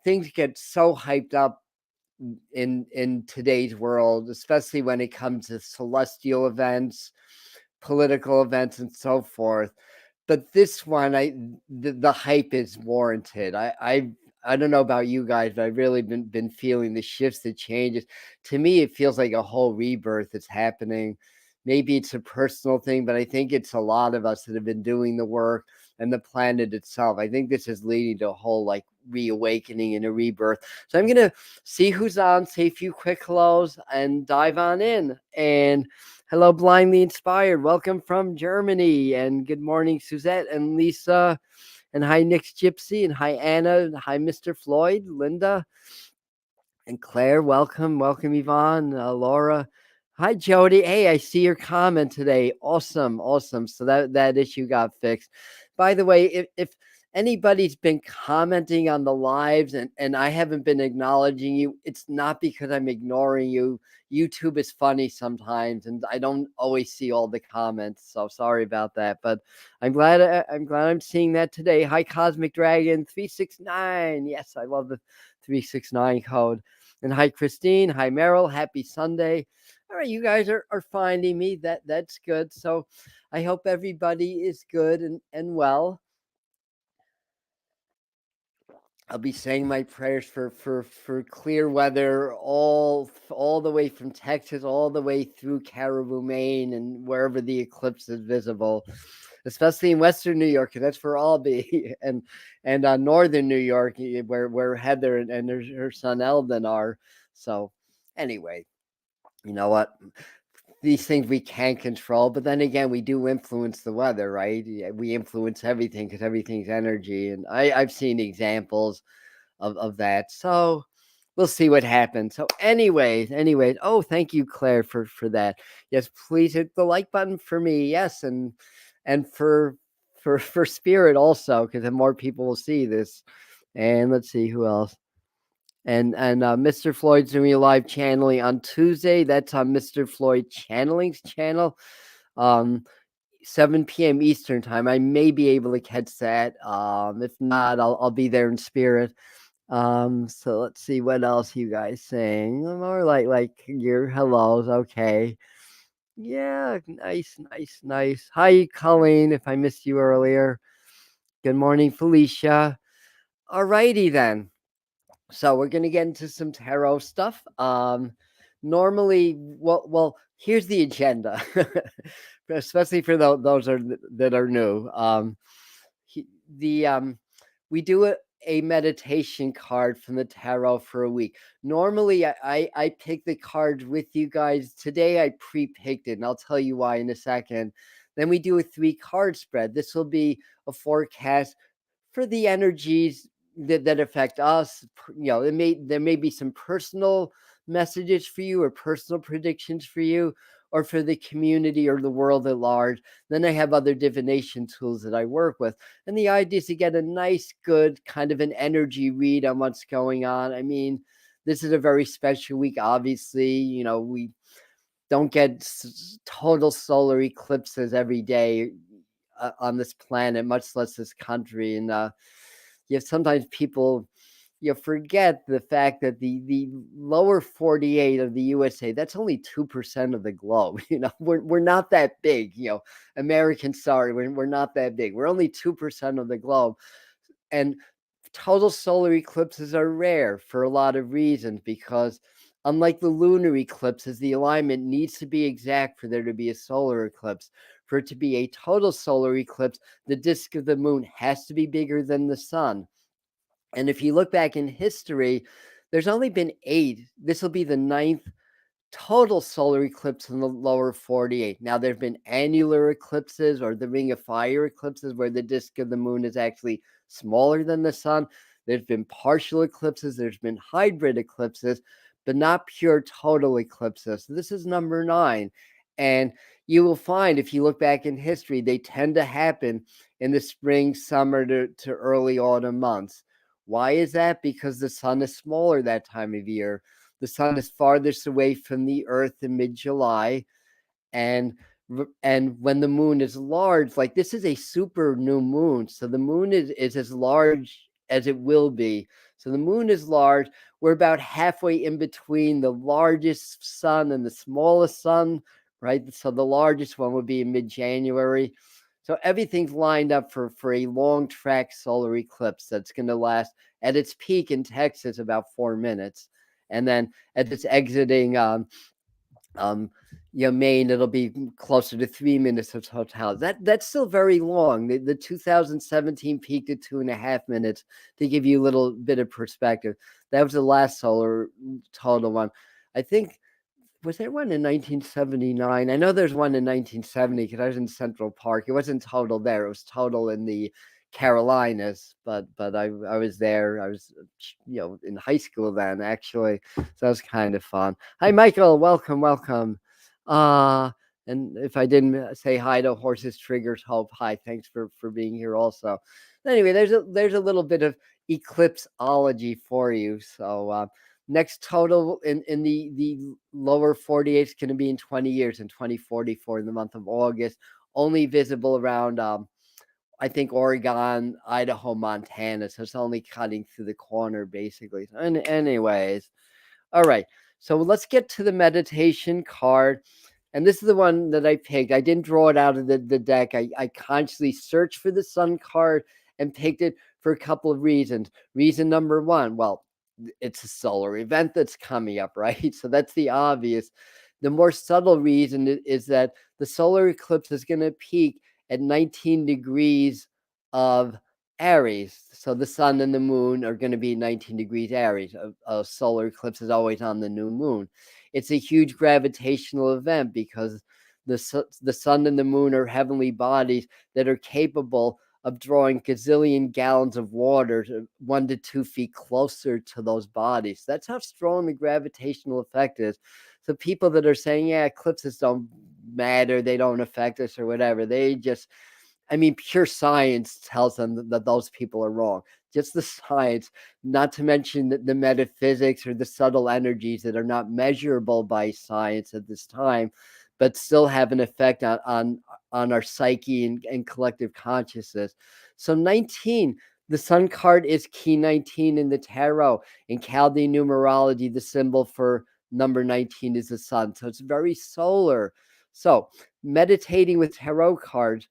things get so hyped up in today's world, especially when it comes to celestial events, political events, and so forth. But this one, the hype is warranted. I don't know about you guys, but I've really been feeling the shifts, the changes. To me, it feels like a whole rebirth is happening. Maybe it's a personal thing, but I think it's a lot of us that have been doing the work and the planet itself. I think this is leading to a whole like reawakening and a rebirth. So I'm gonna see who's on, say a few quick hellos, and dive on in. And hello, Blindly Inspired. Welcome from Germany. And good morning, Suzette and Lisa. And hi, Nick's Gypsy. And hi, Anna. And hi, Mr. Floyd, Linda, and Claire. Welcome. Welcome, Yvonne, Laura. Hi, Jody. Hey, I see your comment today. Awesome. Awesome. So that issue got fixed. By the way, if anybody's been commenting on the lives and I haven't been acknowledging you, it's not because I'm ignoring you. YouTube is funny sometimes, and I don't always see all the comments, so sorry about that. But I'm glad I'm seeing that today. Hi, Cosmic Dragon 369. Yes, I love the 369 code. And hi, Christine. Hi, Meryl. Happy Sunday. All right, you guys are finding me. That's good. So I hope everybody is good and well. I'll be saying my prayers for clear weather all the way from Texas all the way through Caribou, Maine, and wherever the eclipse is visible, especially in Western New York, because that's where I'll be, and Northern New York, where Heather and her son Eldon are. So anyway, you know what? These things we can't control, but then again, we do influence the weather, right? We influence everything because everything's energy, and I've seen examples of that. So we'll see what happens. So anyways, oh, thank you, Claire, for that. Yes, please hit the like button for me. Yes, and for Spirit also, because then more people will see this. And let's see who else. And Mr. Floyd's doing a live channeling on Tuesday. That's on Mr. Floyd Channeling's channel. 7 p.m. Eastern time. I may be able to catch that. If not, I'll be there in spirit. So let's see what else you guys saying. More like your hellos. Okay. Yeah, nice. Hi, Colleen, if I missed you earlier. Good morning, Felicia. Alrighty then. So we're gonna get into some tarot stuff. Normally, well, here's the agenda, especially for those that are new. We do a meditation card from the tarot for a week. Normally, I pick the cards with you guys. Today, I pre-picked it, and I'll tell you why in a second. Then we do a 3-card spread. This will be a forecast for the energies that affect us. You know, there may be some personal messages for you or personal predictions for you or for the community or the world at large. Then I have other divination tools that I work with. And the idea is to get a nice, good kind of an energy read on what's going on. I mean, this is a very special week, obviously. You know, we don't get total solar eclipses every day on this planet, much less this country. And sometimes people forget the fact that the lower 48 of the USA, that's only 2% of the globe. We're not that big. Americans, sorry, we're not that big. We're only 2% of the globe. And total solar eclipses are rare for a lot of reasons, because unlike the lunar eclipses, the alignment needs to be exact for there to be a solar eclipse. For it to be a total solar eclipse, the disk of the moon has to be bigger than the sun. And if you look back in history, there's only been 8. This will be the 9th total solar eclipse in the lower 48. Now, there have been annular eclipses or the Ring of Fire eclipses where the disk of the moon is actually smaller than the sun. There's been partial eclipses. There's been hybrid eclipses, but not pure total eclipses. So this is number 9. And you will find, if you look back in history, they tend to happen in the spring, summer to early autumn months. Why is that? Because the sun is smaller that time of year. The sun is farthest away from the earth in mid-July. And when the moon is large, like this is a super new moon. So the moon is as large as it will be. So the moon is large. We're about halfway in between the largest sun and the smallest sun, right? So the largest one would be in mid-January. So everything's lined up for a long track solar eclipse that's going to last at its peak in Texas about 4 minutes. And then at its exiting um, Maine, it'll be closer to 3 minutes of total. That's still very long. The 2017 peaked at 2.5 minutes to give you a little bit of perspective. That was the last solar total one. I think, was there one in 1979? I know there's one in 1970 because I was in Central Park. It wasn't total there. It was total in the Carolinas, but I was there. I was in high school then actually, so that was kind of fun. Hi Michael, welcome. Uh and if I didn't say hi to Horses Triggers Hope, hi, thanks for being here also. Anyway, there's a little bit of eclipseology for you. So next total in the lower 48 is going to be in 20 years, in 2044, in the month of August, only visible around I think Oregon, Idaho, Montana. So it's only cutting through the corner, basically. Anyways, all right. So let's get to the meditation card. And this is the one that I picked. I didn't draw it out of the deck. I consciously searched for the sun card and picked it for a couple of reasons. Reason number one, well, it's a solar event that's coming up, right? So that's the obvious. The more subtle reason is that the solar eclipse is going to peak at 19 degrees of Aries. So the sun and the moon are going to be 19 degrees Aries. A solar eclipse is always on the new moon. It's a huge gravitational event because the sun and the moon are heavenly bodies that are capable of drawing gazillion gallons of water 1 to 2 feet closer to those bodies. That's how strong the gravitational effect is. So people that are saying, yeah, eclipses don't matter, they don't affect us or whatever, they just, I mean, pure science tells them that those people are wrong. Just the science, not to mention the metaphysics or the subtle energies that are not measurable by science at this time, but still have an effect on our psyche and collective consciousness. So 19, the sun card is key 19 in the tarot. In Chaldean numerology, the symbol for number 19 is the sun. So it's very solar. So meditating with tarot cards,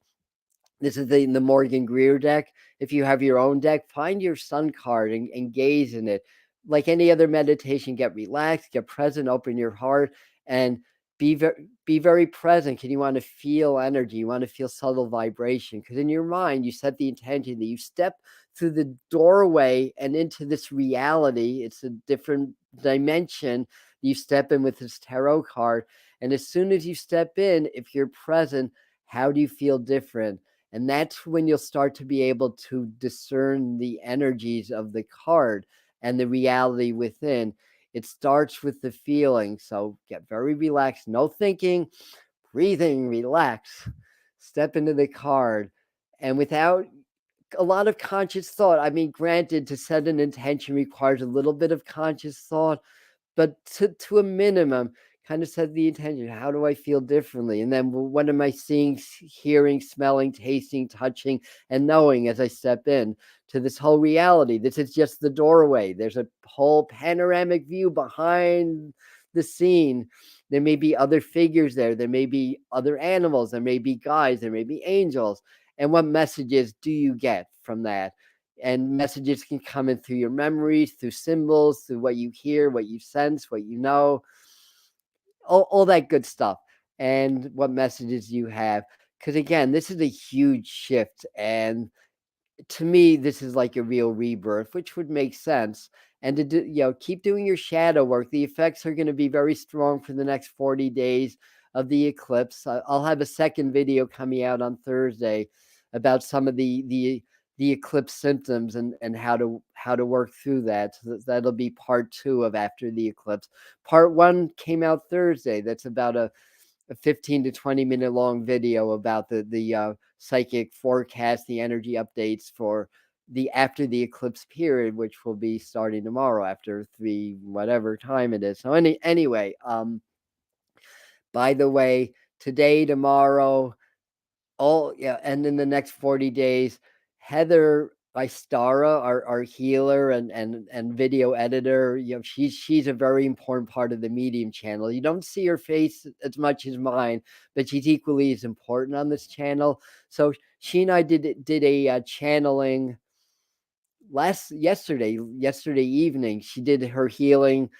this is the Morgan Greer deck. If you have your own deck, find your sun card and gaze in it. Like any other meditation, get relaxed, get present, open your heart, and be very present. Can you want to feel energy? You want to feel subtle vibration? Because in your mind, you set the intention that you step through the doorway and into this reality. It's a different dimension. You step in with this tarot card. And as soon as you step in, if you're present, how do you feel different? And that's when you'll start to be able to discern the energies of the card and the reality within. It starts with the feeling. So get very relaxed, no thinking, breathing, relax, step into the card. And without a lot of conscious thought, I mean, granted, to set an intention requires a little bit of conscious thought, but to a minimum, kind of set the intention. How do I feel differently? And then what am I seeing, hearing, smelling, tasting, touching, and knowing as I step in to this whole reality? This is just the doorway. There's a whole panoramic view behind the scene. There may be other figures there. There may be other animals. There may be guides. There may be angels. And what messages do you get from that? And messages can come in through your memories, through symbols, through what you hear, what you sense, what you know, all that good stuff, and what messages you have. Because again, this is a huge shift, and to me, this is like a real rebirth, which would make sense. And to do, keep doing your shadow work. The effects are going to be very strong for the next 40 days of the eclipse. I'll have a second video coming out on Thursday about some of the eclipse symptoms and how to work through that. So that'll be part 2 of after the eclipse. Part 1 came out Thursday. That's about a 15 to 20 minute long video about the psychic forecast, the energy updates for the after the eclipse period, which will be starting tomorrow after 3 whatever time it is. So anyway, by the way, today, tomorrow, and in the next 40 days, Heather by Stara, our healer and video editor. She's a very important part of the Medium channel. You don't see her face as much as mine, but she's equally as important on this channel. So she and I did a channeling yesterday evening. She did her healing.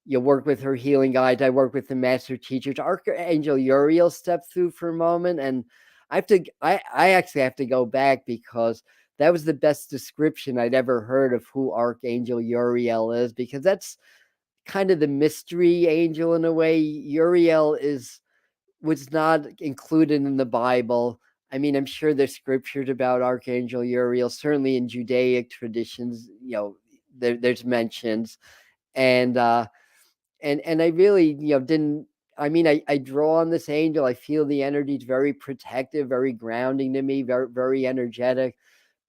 You work with her healing guides. I work with the master teachers. Archangel Uriel stepped through for a moment, and I actually have to go back because that was the best description I'd ever heard of who Archangel Uriel is, because that's kind of the mystery angel in a way. Uriel was not included in the Bible. I mean, I'm sure there's scriptures about Archangel Uriel. Certainly in Judaic traditions, there's mentions, and I really, didn't. I mean, I draw on this angel. I feel the energy is very protective, very grounding to me, very very energetic.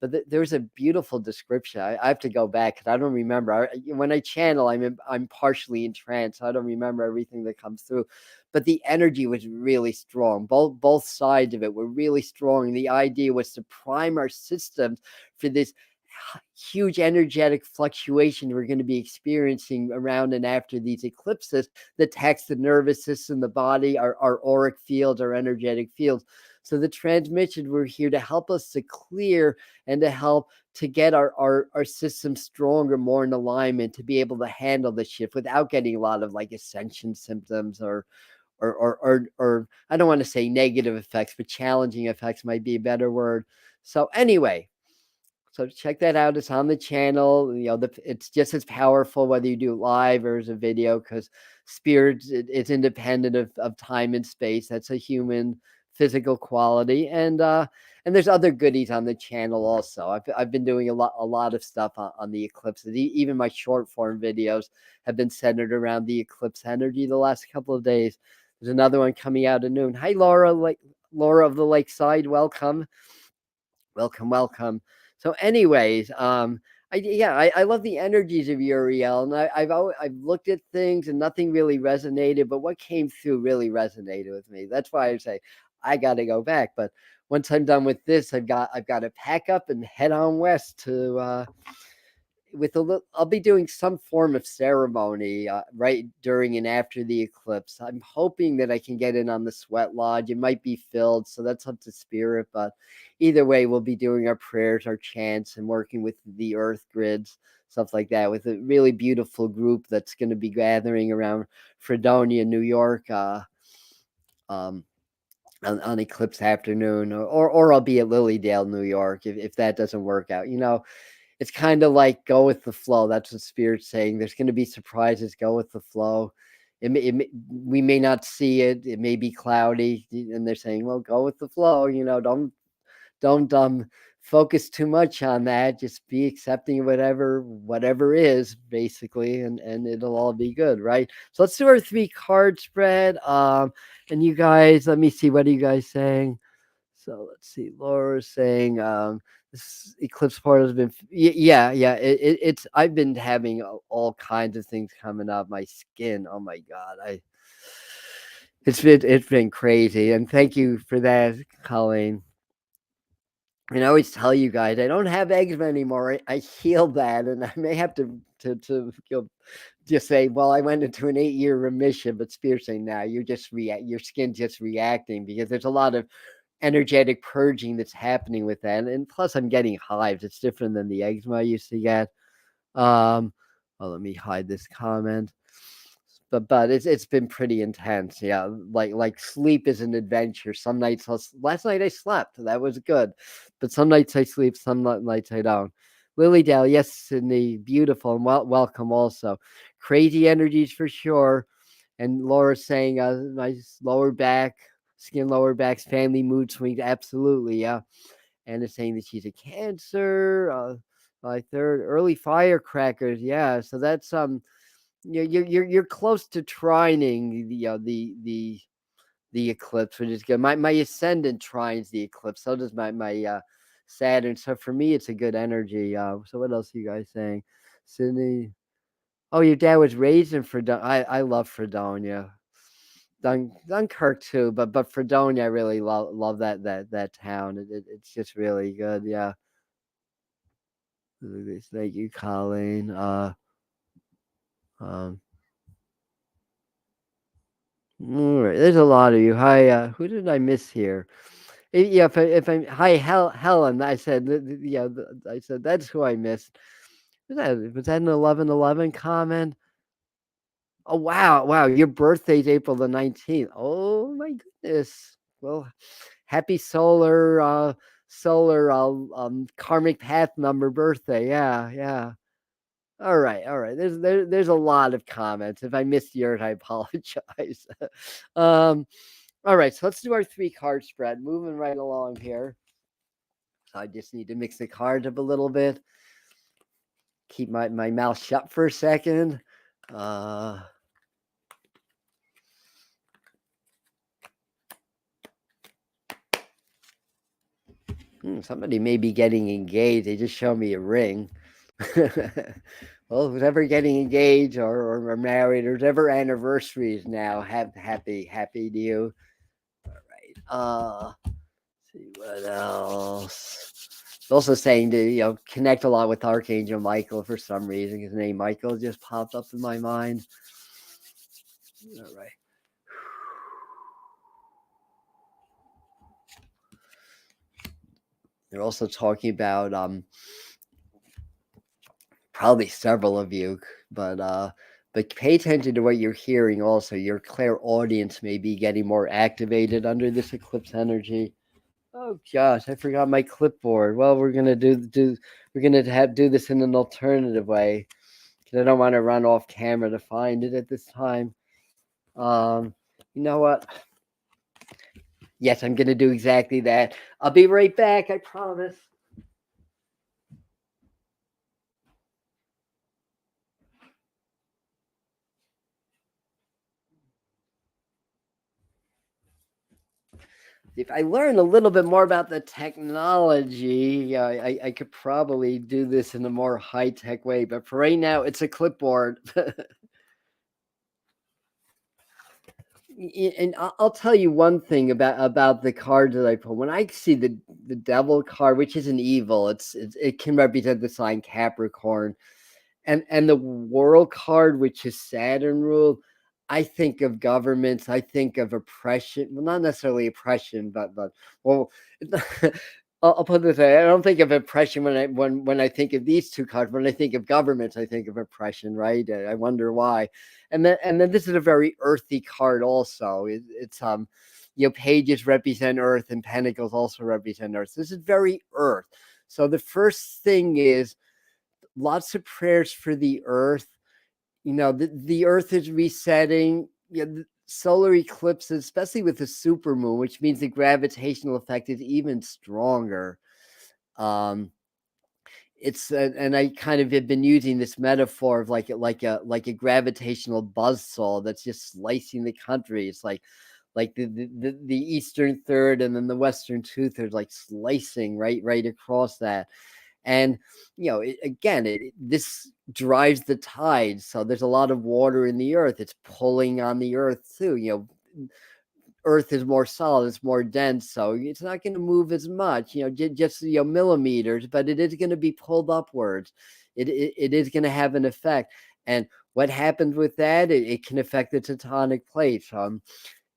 But there's a beautiful description. I have to go back because I don't remember. When I channel, I'm partially entranced. So I don't remember everything that comes through. But the energy was really strong. Both sides of it were really strong. And the idea was to prime our systems for this huge energetic fluctuation we're going to be experiencing around and after these eclipses that tax the nervous system, the body, our auric fields, our energetic fields. So the transmission, we're here to help us to clear and to help to get our system stronger, more in alignment, to be able to handle the shift without getting a lot of like ascension symptoms or I don't want to say negative effects, but challenging effects might be a better word. So anyway, so check that out. It's on the channel. It's just as powerful whether you do it live or as a video, because spirit is independent of time and space. That's a human physical quality, and there's other goodies on the channel also. I've been doing a lot of stuff on the eclipses. Even my short form videos have been centered around the eclipse energy the last couple of days. There's another one coming out at noon. Hi, Laura, Laura of the Lakeside. Welcome. Welcome. So, anyways, I love the energies of Uriel, and I've looked at things and nothing really resonated, but what came through really resonated with me. That's why I say I got to go back. But once I'm done with this, I've got to pack up and head on west to I'll be doing some form of ceremony right during and after the eclipse. I'm hoping that I can get in on the sweat lodge. It might be filled, so that's up to spirit. But either way, we'll be doing our prayers, our chants, and working with the earth grids, stuff like that, with a really beautiful group that's going to be gathering around Fredonia, New York, um, on eclipse afternoon, or I'll be at Lilydale, New York, if that doesn't work out. It's kind of like go with the flow. That's what Spirit's saying. There's going to be surprises. Go with the flow. We may not see it. It may be cloudy, and they're saying, "Well, go with the flow." Don't focus too much on that. Just be accepting of whatever is, basically, and it'll all be good, right? So let's do our 3 card spread. And you guys, let me see. What are you guys saying? So let's see. Laura's saying this eclipse portal has been yeah. It's I've been having all kinds of things coming up my skin. Oh my god, it's been crazy. And thank you for that, Colleen. And I always tell you guys I don't have eczema anymore. I healed that, and I may have to just say, well, I went into an 8-year remission, but Spirit's saying now you're just your skin's just reacting, because there's a lot of energetic purging that's happening with that. And plus, I'm getting hives. It's different than the eczema I used to get. Let me hide this comment. But it's been pretty intense. Yeah, like sleep is an adventure. Some nights last night I slept. That was good. But some nights I sleep, some nights I don't. Lilydale, yes, Sydney, beautiful, and welcome also. Crazy energies for sure. And Laura's saying, my lower back, skin, lower back's family mood swings. Absolutely, yeah. And it's saying that she's a Cancer, like third early firecrackers. Yeah, so that's you're close to trining the eclipse, which is good. My ascendant trines the eclipse. So does my Saturn. So for me, it's a good energy. So what else are you guys saying, Sydney? Oh, your dad was raised in Fredonia. I love Fredonia. Dunkirk too, but Fredonia, I really love that town. It's just really good. Yeah. Thank you, Colleen. Um, all right, there's a lot of you. Hi, who did I miss here? Yeah, hi, Helen. I said, yeah, I said that's who I missed. Was that an 11/11 comment? Oh wow, wow! Your birthday's April the 19th. Oh my goodness. Well, happy solar karmic path number birthday. Yeah, yeah. All right, all right. There's a lot of comments. If I missed yours, I apologize. um, all right, so let's do our 3 card spread. Moving right along here. So I just need to mix the cards up a little bit. Keep my mouth shut for a second. Uh, Somebody may be getting engaged. They just showed me a ring. Well, who's ever getting engaged or married or whatever anniversaries now, happy to you. All right. See what else. It's also saying to connect a lot with Archangel Michael for some reason. His name Michael just popped up in my mind. All right. They're also talking about probably several of you, but pay attention to what you're hearing. Also, your clairaudience may be getting more activated under this eclipse energy. Oh gosh, I forgot my clipboard. Well, we're gonna do this in an alternative way because I don't want to run off camera to find it at this time. Um, you know what? Yes, I'm gonna do exactly that. I'll be right back. I promise. If I learn a little bit more about the technology, I could probably do this in a more high tech way. But for right now, it's a clipboard. And I'll tell you one thing about the cards that I pull. When I see the devil card, which isn't evil, it can represent the sign Capricorn, and the world card, which is Saturn ruled. I think of governments. I think of oppression. Well, not necessarily oppression, but well, I'll put it this way. I don't think of oppression when I think of these 2 cards. When I think of governments, I think of oppression. Right? I wonder why. And then this is a very earthy card. Also, it's pages represent Earth and Pentacles also represent Earth. This is very Earth. So the first thing is lots of prayers for the Earth. The Earth is resetting. The solar eclipses, especially with the supermoon, which means the gravitational effect is even stronger. Um, and I kind of have been using this metaphor of like a gravitational buzzsaw that's just slicing the country. It's like the eastern third and then the western 2/3 like slicing right across that. And this drives the tide, so there's a lot of water in the earth. It's pulling on the earth too. Earth is more solid, it's more dense, so it's not going to move as much, just millimeters, but it is going to be pulled upwards. It is going to have an effect. And what happens with that, it can affect the tectonic plates.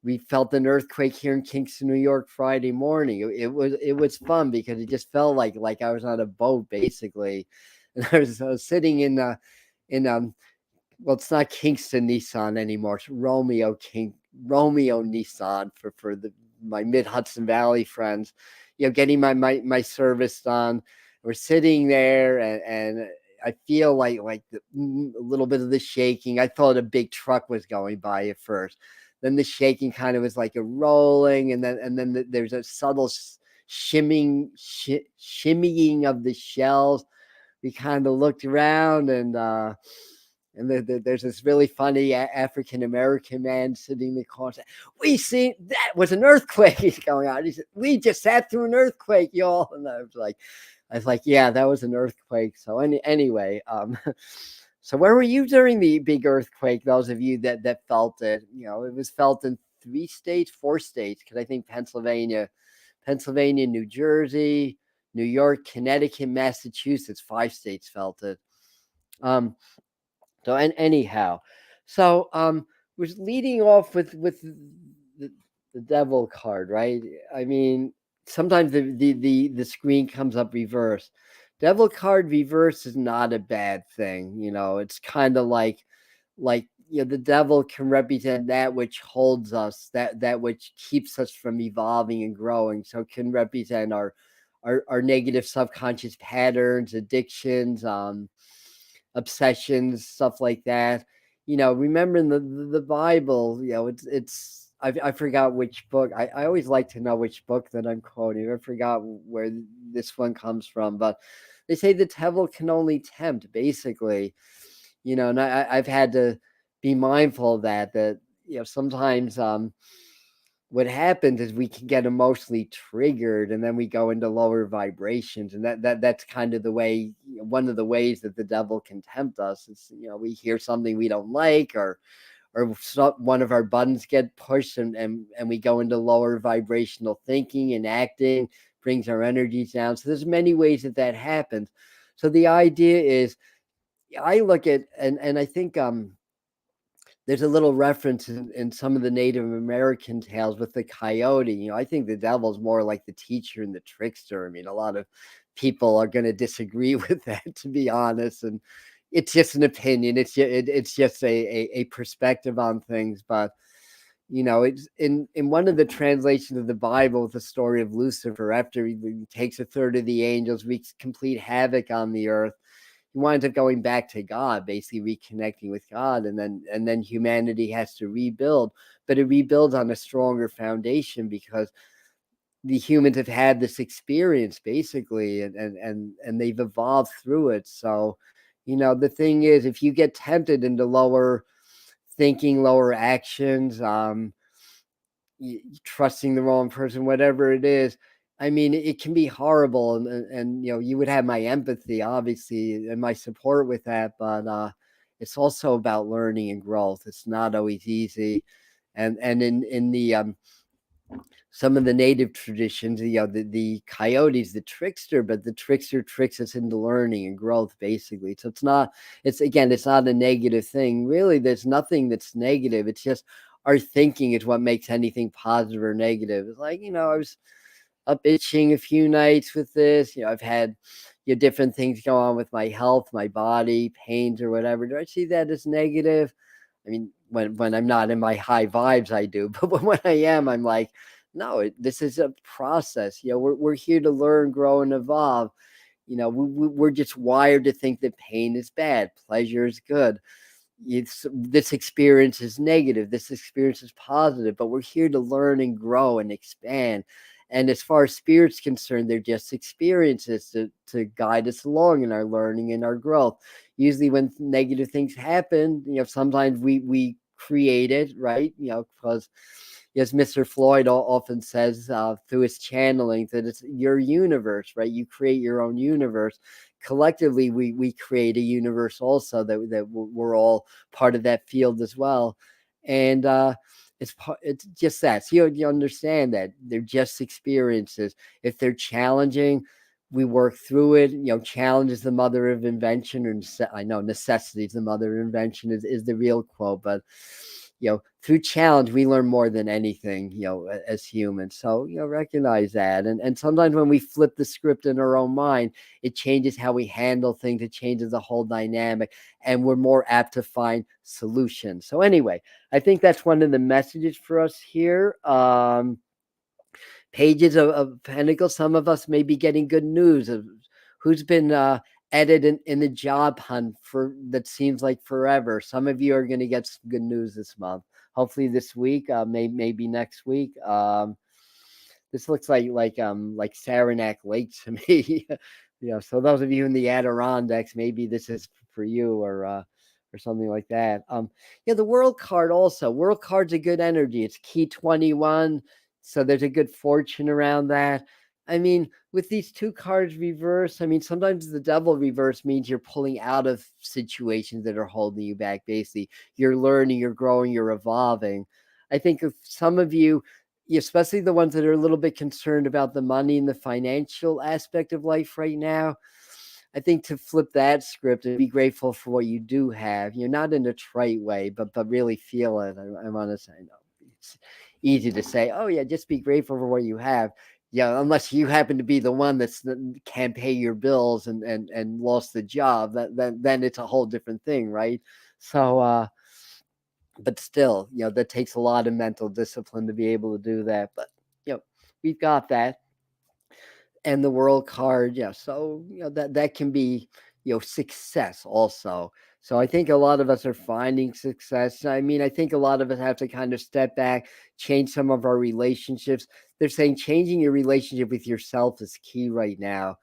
We felt an earthquake here in Kingston, New York, Friday morning. It was fun because it just felt like I was on a boat basically, and I was sitting in well, it's not Kingston Nissan anymore. It's Romeo Nissan for my Mid Hudson Valley friends. Getting my service done. We're sitting there and I feel like a little bit of the shaking. I thought a big truck was going by at first. Then the shaking kind of was like a rolling, and then there's a subtle shimmying of the shells. We kind of looked around, and there's this really funny African American man sitting in the corner. We seen that was an earthquake going on. He said, "We just sat through an earthquake, y'all." And I was like, "Yeah, that was an earthquake." So anyway, so where were you during the big earthquake? Those of you that felt it, it was felt in 4 states, because I think Pennsylvania, New Jersey, New York, Connecticut, Massachusetts, 5 states felt it. Um, so and anyhow, so was leading off with the, the devil card, right? I mean, sometimes the screen comes up reverse. Devil card reverse is not a bad thing, It's kind of like the devil can represent that which holds us, that which keeps us from evolving and growing. So it can represent our negative subconscious patterns, addictions, obsessions, stuff like that. Remembering the Bible, I forgot which book. I always like to know which book that I'm quoting. I forgot where this one comes from, but they say the devil can only tempt, basically. And I've had to be mindful of that sometimes what happens is we can get emotionally triggered, and then we go into lower vibrations, and that's kind of the way, one of the ways that the devil can tempt us is, we hear something we don't like, or one of our buttons get pushed, and we go into lower vibrational thinking and acting, brings our energies down. So there's many ways that happens. So the idea is, I look at, and I think there's a little reference in some of the Native American tales with the coyote. I think the devil's more like the teacher and the trickster. I mean, a lot of people are going to disagree with that, to be honest. And it's just an opinion. It's just a perspective on things. But it's in one of the translations of the Bible, with the story of Lucifer, after he takes a third of the angels, wreaks complete havoc on the earth. He winds up going back to God, basically reconnecting with God, and then humanity has to rebuild, but it rebuilds on a stronger foundation because the humans have had this experience, basically, and they've evolved through it. So, the thing is, if you get tempted into lower thinking, lower actions, trusting the wrong person, whatever it is, I mean, it can be horrible, and you would have my empathy, obviously, and my support with that, but it's also about learning and growth. It's not always easy, and in the some of the native traditions, the coyote's the trickster, but the trickster tricks us into learning and growth, basically. So it's not a negative thing. Really, there's nothing that's negative. It's just our thinking is what makes anything positive or negative. It's like, I was up itching a few nights with this. I've had different things go on with my health, my body, pains or whatever. Do I see that as negative? I mean, when I'm not in my high vibes, I do. But when I am, I'm like, no, this is a process. We're here to learn, grow, and evolve. We're just wired to think that pain is bad, pleasure is good. This experience is negative, this experience is positive, but we're here to learn and grow and expand. And as far as spirit's concerned, they're just experiences to guide us along in our learning and our growth. Usually when negative things happen, sometimes we create it, right? Because as Mr. Floyd often says through his channeling, that it's your universe, right? You create your own universe. Collectively, we create a universe also that we're all part of that field as well. And it's just that. So you understand that they're just experiences. If they're challenging, we work through it. Challenge is the mother of invention, or I know necessity is the mother of invention is the real quote, but through challenge, we learn more than anything, as humans. So, recognize that. And sometimes when we flip the script in our own mind, it changes how we handle things. It changes the whole dynamic, and we're more apt to find solutions. So anyway, I think that's one of the messages for us here. Pages of Pentacles. Some of us may be getting good news of who's been edited in the job hunt that seems like forever. Some of you are going to get some good news this month. Hopefully this week, maybe next week. This looks like Saranac Lake to me. So those of you in the Adirondacks, maybe this is for you, or something like that. The World card also. World card's a good energy. It's key 21. So there's a good fortune around that. I mean, with these two cards reversed, I mean, sometimes the devil reverse means you're pulling out of situations that are holding you back. Basically, you're learning, you're growing, you're evolving. I think if some of you, especially the ones that are a little bit concerned about the money and the financial aspect of life right now. I think to flip that script and be grateful for what you do have, not in a trite way, but really feel it. I want to say, no, it's easy to say, oh yeah, just be grateful for what you have. Yeah, unless you happen to be the one that can't pay your bills and lost the job, then it's a whole different thing, right? So, but still, that takes a lot of mental discipline to be able to do that. But we've got that, and the world card, yeah. So that can be success also. So I think a lot of us are finding success. I mean, I think a lot of us have to kind of step back, change some of our relationships. They're saying changing your relationship with yourself is key right now,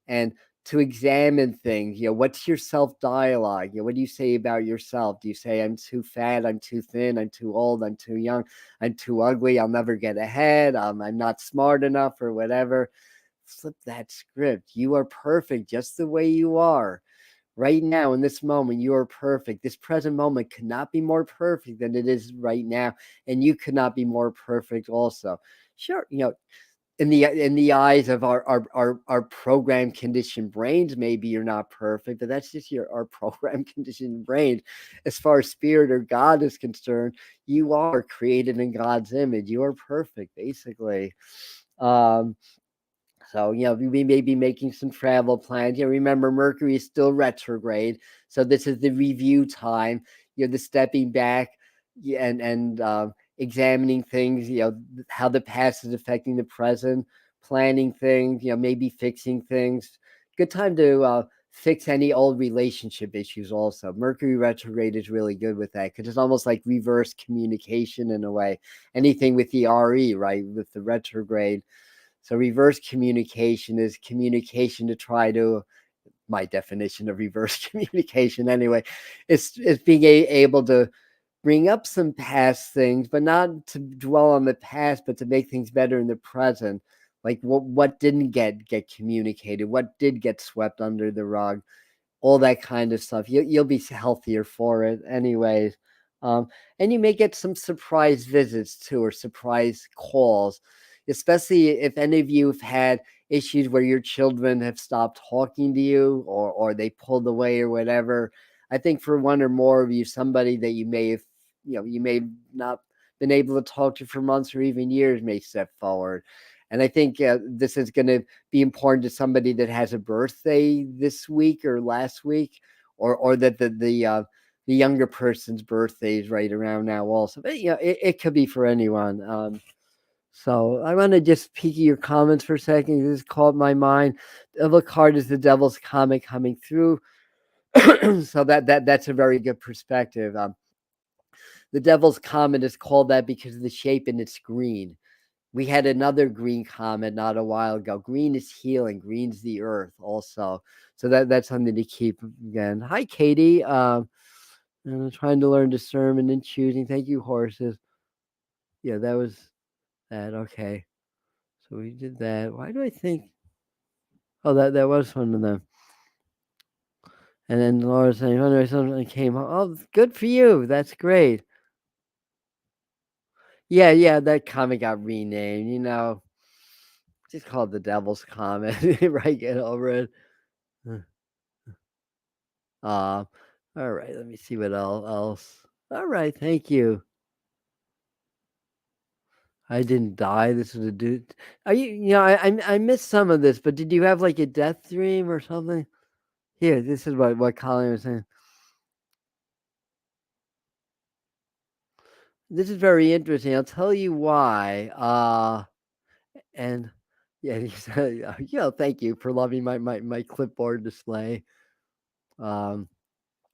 and to examine things. What's your self dialogue? What do you say about yourself? Do you say, I'm too fat, I'm too thin, I'm too old, I'm too young, I'm too ugly, I'll never get ahead, I'm not smart enough, or whatever? Flip that script. You are perfect just the way you are. Right now, in this moment, you are perfect. This present moment could not be more perfect than it is right now, and you could not be more perfect also. Sure, in the eyes of our program conditioned brains, maybe you're not perfect, but that's just our program conditioned brain. As far as spirit or God is concerned, you are created in God's image. You are perfect, basically. um so, we may be making some travel plans. Remember, Mercury is still retrograde. So this is the review time, the stepping back, and examining things, how the past is affecting the present, planning things, maybe fixing things. Good time to fix any old relationship issues also. Mercury retrograde is really good with that because it's almost like reverse communication in a way. Anything with the RE, right, with the retrograde. So reverse communication is communication to try to, my definition of reverse communication anyway, it's being able to bring up some past things, but not to dwell on the past, but to make things better in the present. Like what didn't get communicated, what did get swept under the rug, all that kind of stuff. You'll be healthier for it, anyways. And you may get some surprise visits too, or surprise calls, especially if any of you have had issues where your children have stopped talking to you, or they pulled away or whatever. I think for one or more of you, somebody that you may have not been able to talk to for months or even years may step forward. And I think this is going to be important to somebody that has a birthday this week or last week, or that the younger person's birthday is right around now also. But it could be for anyone. So I want to just peek at your comments for a second. This caught my mind. The other card is the Devil's Comet coming through. So that's a very good perspective. The Devil's Comet is called that because of the shape, and it's green. We had another green comet not a while ago. Green is healing. Green's the earth also. So that's something to keep again. Hi, Katie. Trying to learn discernment and choosing. Thank you, horses. Yeah, that was that. Okay. So we did that. Why do I think? Oh, that was one of them. And then Laura saying, "Oh, something came home. Oh, good for you. That's great." Yeah. That comet got renamed. Just called the Devil's Comet. Right? Get over it. All right, let me see what else. All right, thank you. I didn't die. This was a dude. Are you? I missed some of this, but did you have like a death dream or something? Here, this is what Colin was saying. This is very interesting. I'll tell you why. And yeah, he said, thank you for loving my clipboard display. Um,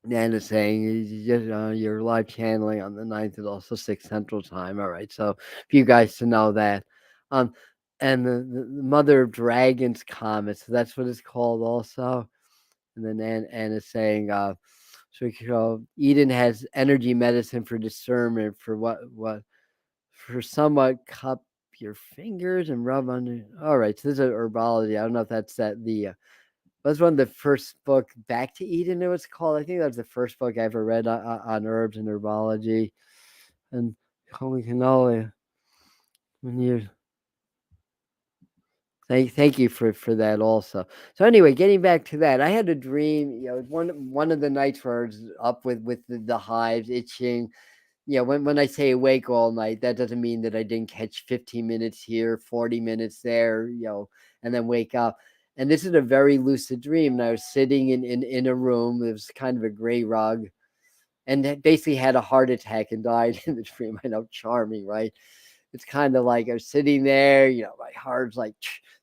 Nan is saying you're live channeling on the 9th and also 6 Central Time. All right, so for you guys to know that. Um, and the Mother of Dragons comet, so that's what it's called also. And then Ann is saying, so Eden has energy medicine for discernment for what for somewhat cup your fingers and rub under. All right, so this is herbology. I don't know if that's that's one of the first book, Back to Eden, it was called. I think that was the first book I ever read on herbs and herbology. And holy cannoli. when you're thank you for that also. So anyway, getting back to that, I had a dream, one of the nights where I was up with the hives itching. When I say awake all night, that doesn't mean that I didn't catch 15 minutes here, 40 minutes there, and then wake up. And this is a very lucid dream. And I was sitting in a room. It was kind of a gray rug, and basically had a heart attack and died in the dream. I know, charming, right? It's kind of like I was sitting there, my heart's like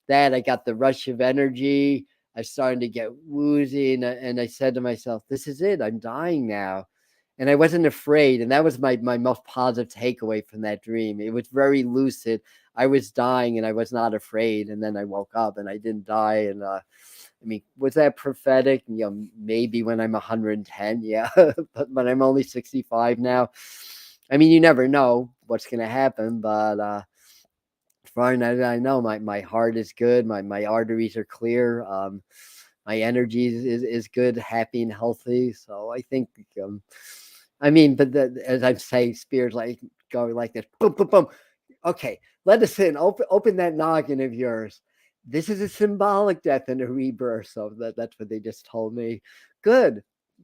that. I got the rush of energy. I started to get woozy, and I said to myself, "This is it. I'm dying now." And I wasn't afraid, and that was my most positive takeaway from that dream. It was very lucid. I was dying, and I was not afraid. And then I woke up, and I didn't die. And I mean, was that prophetic? Maybe when I'm 110, yeah, but I'm only 65 now. I mean, you never know what's going to happen, but as far as I know, my heart is good. My arteries are clear. My energy is good, happy, and healthy. So I think, I mean, but as I'm saying, spirits like go like this, boom, boom, boom. Okay, let us in. Open that noggin of yours. This is a symbolic death and a rebirth. So that's what they just told me. Good.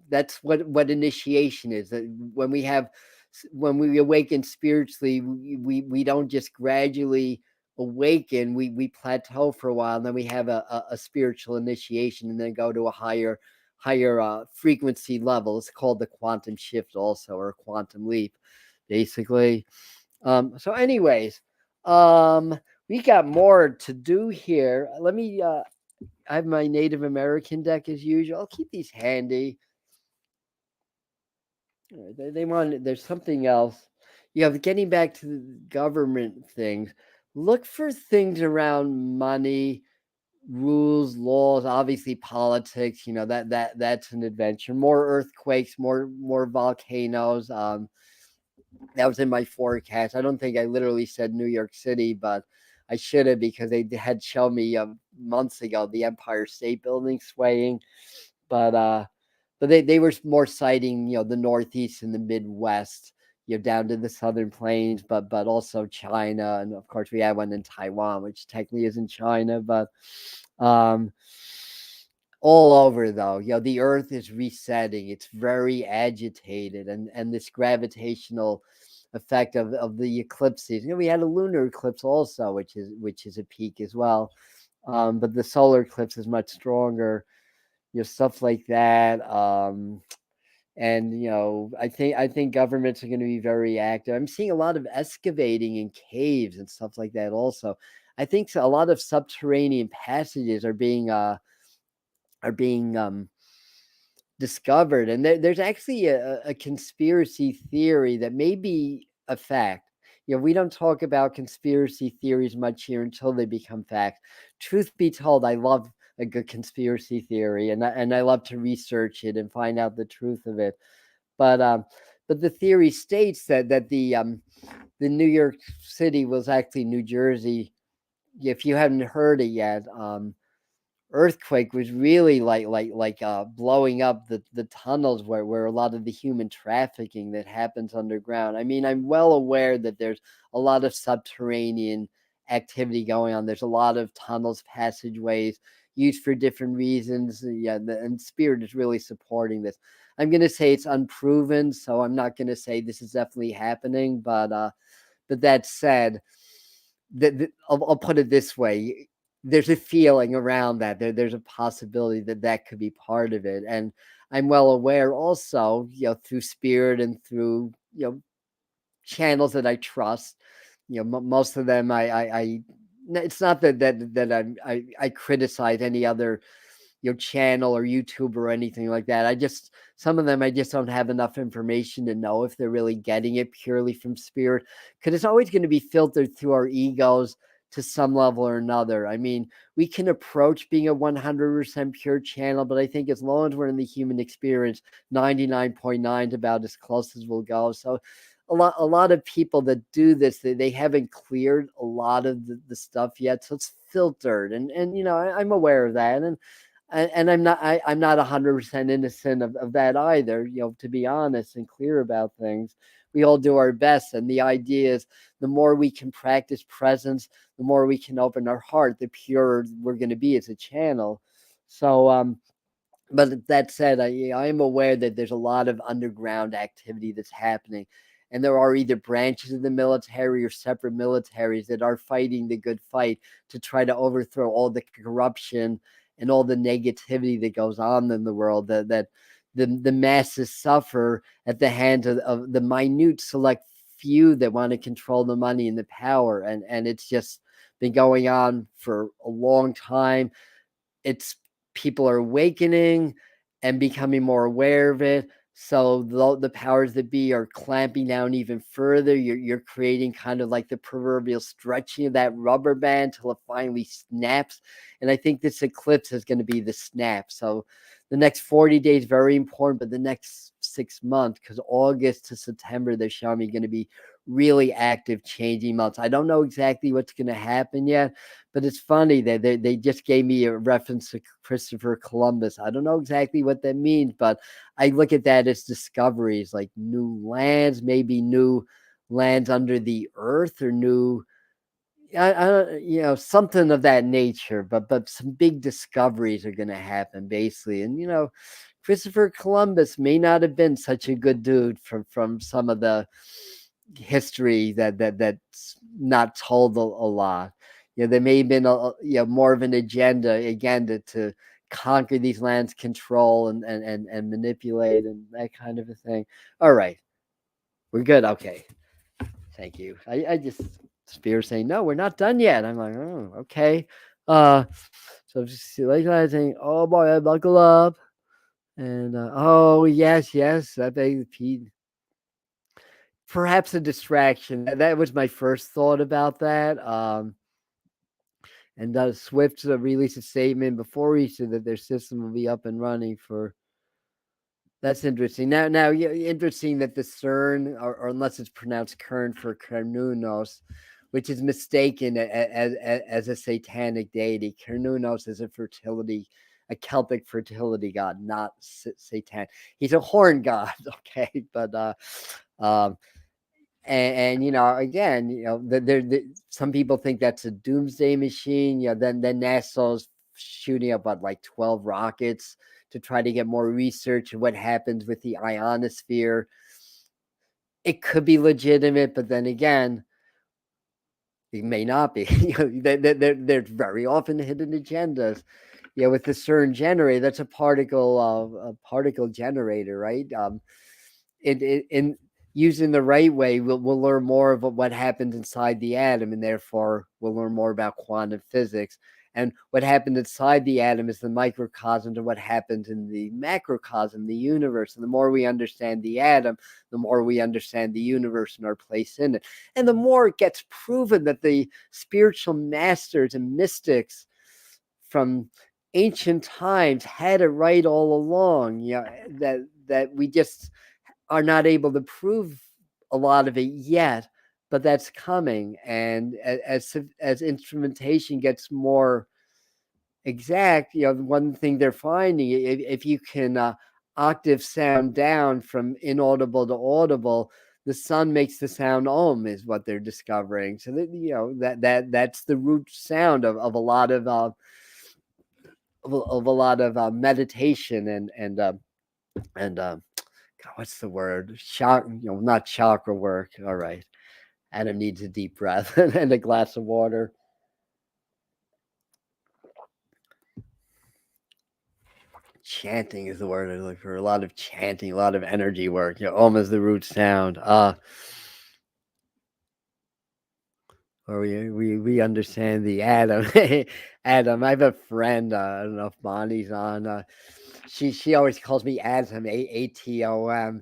That's what initiation is. That when we awaken spiritually, we don't just gradually awaken. We plateau for a while, and then we have a spiritual initiation, and then go to a higher frequency level. It's called the quantum shift, also, or quantum leap, basically. So anyways, we got more to do here. Let me I have my Native American deck as usual. I'll keep these handy. They want there's something else. Getting back to the government things. Look for things around money, rules, laws, obviously politics, that's an adventure. More earthquakes, more volcanoes. That was in my forecast. I don't think I literally said New York City, but I should have, because they had shown me months ago the Empire State Building swaying. But they were more citing the Northeast and the Midwest, down to the Southern Plains, but also China, and of course we had one in Taiwan, which technically isn't China, but um, all over though. The Earth is resetting. It's very agitated, and this gravitational effect of the eclipses. We had a lunar eclipse also, which is a peak as well. But the solar eclipse is much stronger. Stuff like that. And I think governments are going to be very active. I'm seeing a lot of excavating in caves and stuff like that also. I think a lot of subterranean passages are being discovered, and there's actually a conspiracy theory that may be a fact. We don't talk about conspiracy theories much here until they become facts. Truth be told, I love a good conspiracy theory, and I love to research it and find out the truth of it. But the theory states that the New York City was actually New Jersey. If you haven't heard it yet, earthquake was really like blowing up the tunnels where a lot of the human trafficking that happens underground. I mean, I'm well aware that there's a lot of subterranean activity going on. There's a lot of tunnels, passageways used for different reasons. Yeah, and Spirit is really supporting this. I'm going to say it's unproven, so I'm not going to say this is definitely happening. But that said, I'll put it this way: there's a feeling around that. There's a possibility that could be part of it, and I'm well aware also, through Spirit and through channels that I trust. Most of them it's not that I criticize any other channel or YouTube or anything like that. Some of them I just don't have enough information to know if they're really getting it purely from Spirit, because it's always going to be filtered through our egos to some level or another. I mean, we can approach being a 100% pure channel, but I think as long as we're in the human experience, 99.9 is about as close as we'll go. So a lot of people that do this, they haven't cleared a lot of the stuff yet, so it's filtered, and I'm aware of that. And and I'm not 100% innocent of that either. To be honest and clear about things, we all do our best, and the idea is the more we can practice presence, the more we can open our heart, the purer we're going to be as a channel. So but that said, I am aware that there's a lot of underground activity that's happening. And there are either branches of the military or separate militaries that are fighting the good fight to try to overthrow all the corruption and all the negativity that goes on in the world, that the masses suffer at the hands of the minute select few that want to control the money and the power. And it's just been going on for a long time. It's People are awakening and becoming more aware of it. So the powers that be are clamping down even further. You're creating kind of like the proverbial stretching of that rubber band till it finally snaps. And I think this eclipse is going to be the snap. So the next 40 days very important, but the next 6 months, because August to September, they're showing me going to be really active, changing months. I don't know exactly what's going to happen yet, but it's funny that they just gave me a reference to Christopher Columbus. I don't know exactly what that means, but I look at that as discoveries, like new lands, maybe new lands under the earth, or new, something of that nature. But some big discoveries are going to happen, basically. And Christopher Columbus may not have been such a good dude from some of the history that's not told a lot. There may have been more of an agenda again to conquer these lands, control and manipulate and that kind of a thing. All right, we're good. Okay, thank you. I just Spears saying no, we're not done yet. I'm like, oh, okay. So just realizing, oh boy, buckle up. And oh yes, that big Pete. Perhaps a distraction. That was my first thought about that. And Swift released a statement before Easter that their system will be up and running for. That's interesting. Now, yeah, interesting that the CERN, or unless it's pronounced Kern for Kernunos, which is mistaken as a satanic deity. Kernunos is a Celtic fertility god, not Satan. He's a horn god, okay, but and again, some people think that's a doomsday machine. Then NASA's shooting up like 12 rockets to try to get more research of what happens with the ionosphere. It could be legitimate, but then again, it may not be. There's very often hidden agendas. With the CERN generator, that's a particle generator, right? In using the right way, we'll learn more of what happens inside the atom, and therefore we'll learn more about quantum physics. And what happened inside the atom is the microcosm to what happens in the macrocosm, the universe. And the more we understand the atom, the more we understand the universe and our place in it. And the more it gets proven that the spiritual masters and mystics from ancient times had it right all along. That we just are not able to prove a lot of it yet, but that's coming. And as instrumentation gets more exact, one thing they're finding, if you can octave sound down from inaudible to audible, the sun makes the sound om, is what they're discovering. So that's the root sound of a lot of meditation and God, what's the word? Not chakra work. All right. Adam needs a deep breath and a glass of water. Chanting is the word I look for. A lot of chanting, a lot of energy work. Om is the root sound. Or we understand the atom. Adam. I have a friend. I don't know if Bonnie's on. She always calls me Adam, Atom.